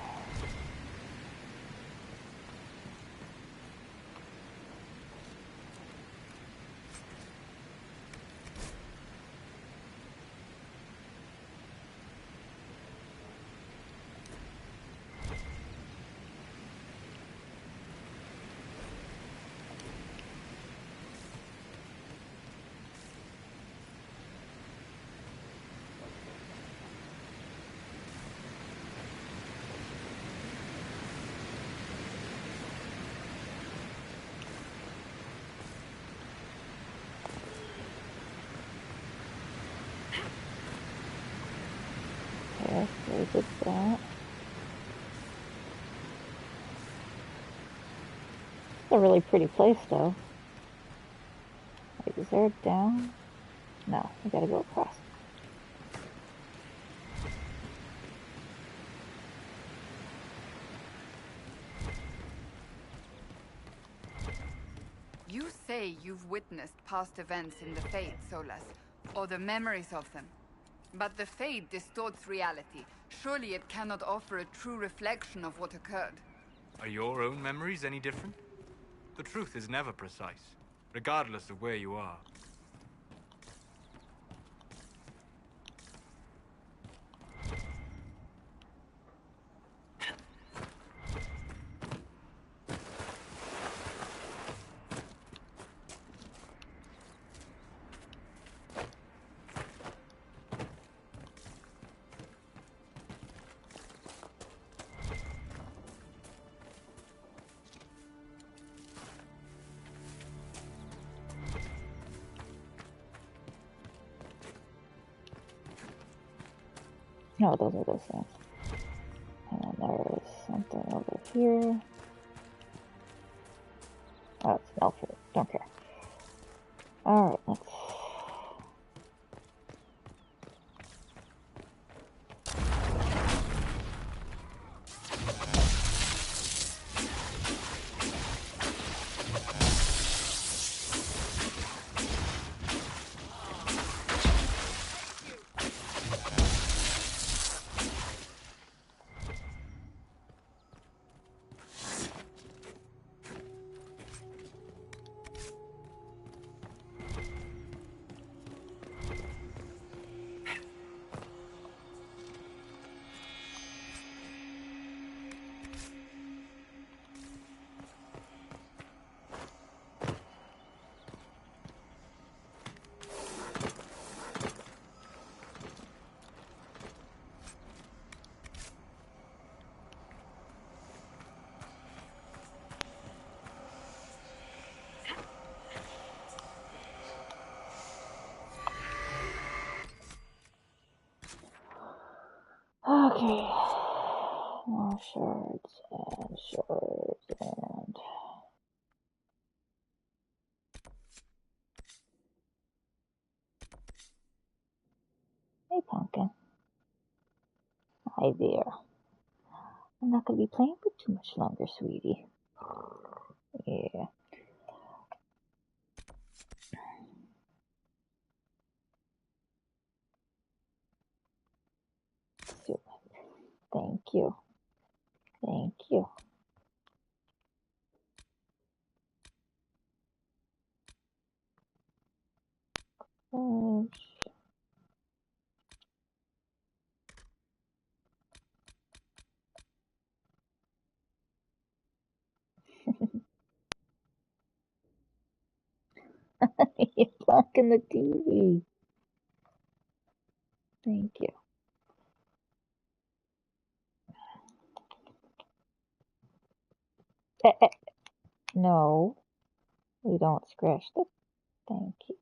Okay, so we did that. It's a really pretty place, though. Wait, is there a down? No, we gotta go across. You say you've witnessed past events in the Fates, Solas, or the memories of them. But the Fade distorts reality. Surely it cannot offer a true reflection of what occurred. Are your own memories any different? The truth is never precise, regardless of where you are. No, those are those things. And then there's something over here. Oh, it's an elf fruit. Don't care. Alright, let's... Okay. More shards and shards and... Hey, Pumpkin. Hi there. I'm not going to be playing for too much longer, sweetie. Yeah. So, thank you. Thank you. You're blocking the TV. Thank you. No, we don't scratch the... Thank you.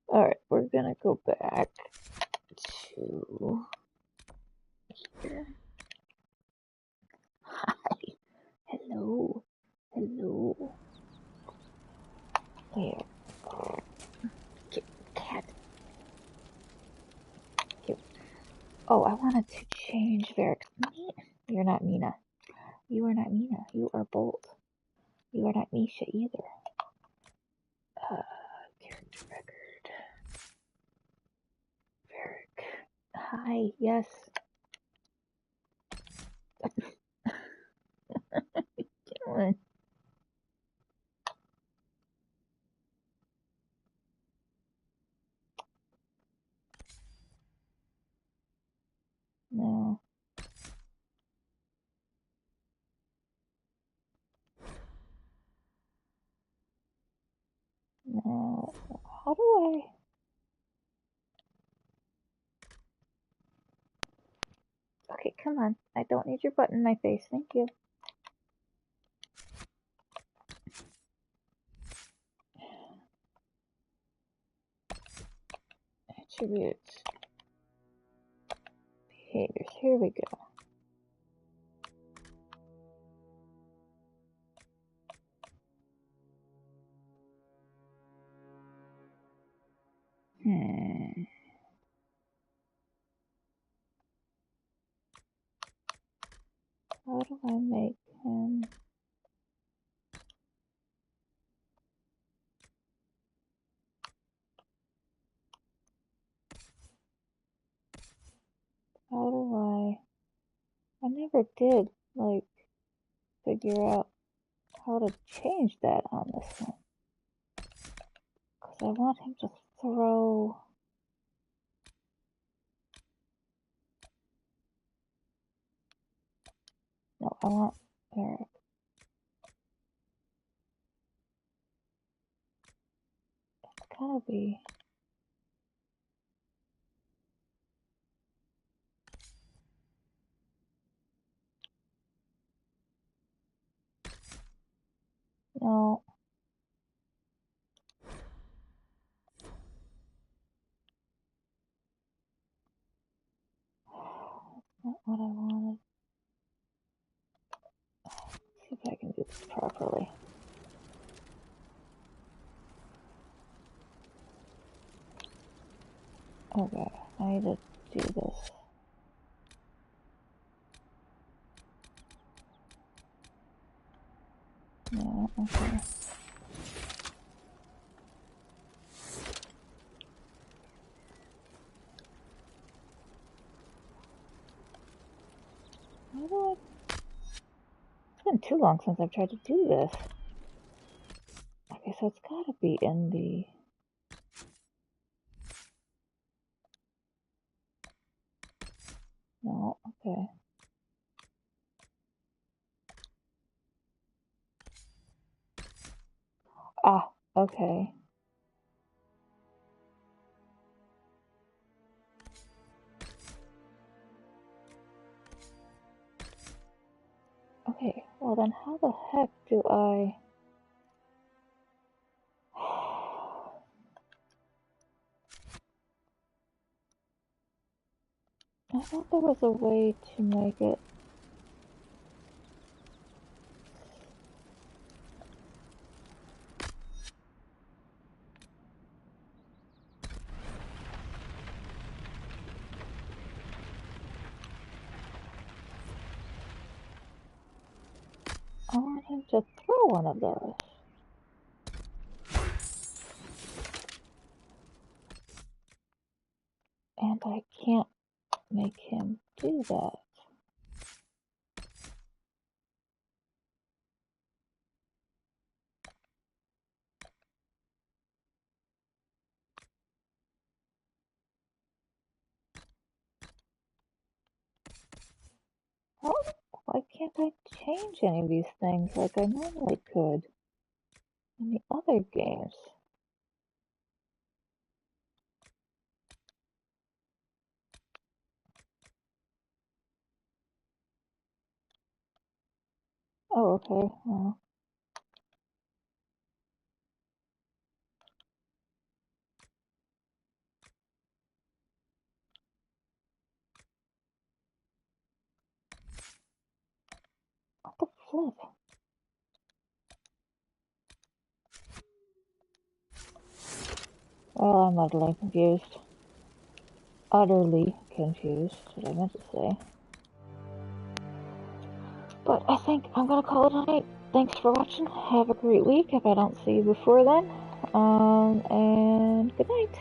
Alright, we're gonna go back to here. Hi. Hello. Hello. Here. Cat. Here. Oh, I wanted to change Varric. You're not Mina. You are not Mina. You are Bolt. You are not Misha either. Character record. Varric. Hi. Yes. What are you doing? No. No. How do I... Okay, come on. I don't need your butt in my face. Thank you. Attributes. Behaviors. Here we go. How do I make him... never did, like, figure out how to change that on this one. Because I want him to throw... No, I want Eric. It's gotta be... No. That's not what I wanted. See if I can do this properly. Okay, I need to do this. No, okay. How do I... It's been too long since I've tried to do this. Okay, so it's gotta be in the... No, okay. Ah, okay. Okay, well then how the heck do I... I thought there was a way to make it... I want him to throw one of those. And I can't make him do that. Oh, why can't I change any of these things like I normally could in the other games? Oh, okay, well. What the flip? Well, I'm utterly confused. Utterly confused, is what I meant to say. But I think I'm gonna call it a night. Thanks for watching. Have a great week if I don't see you before then. And good night.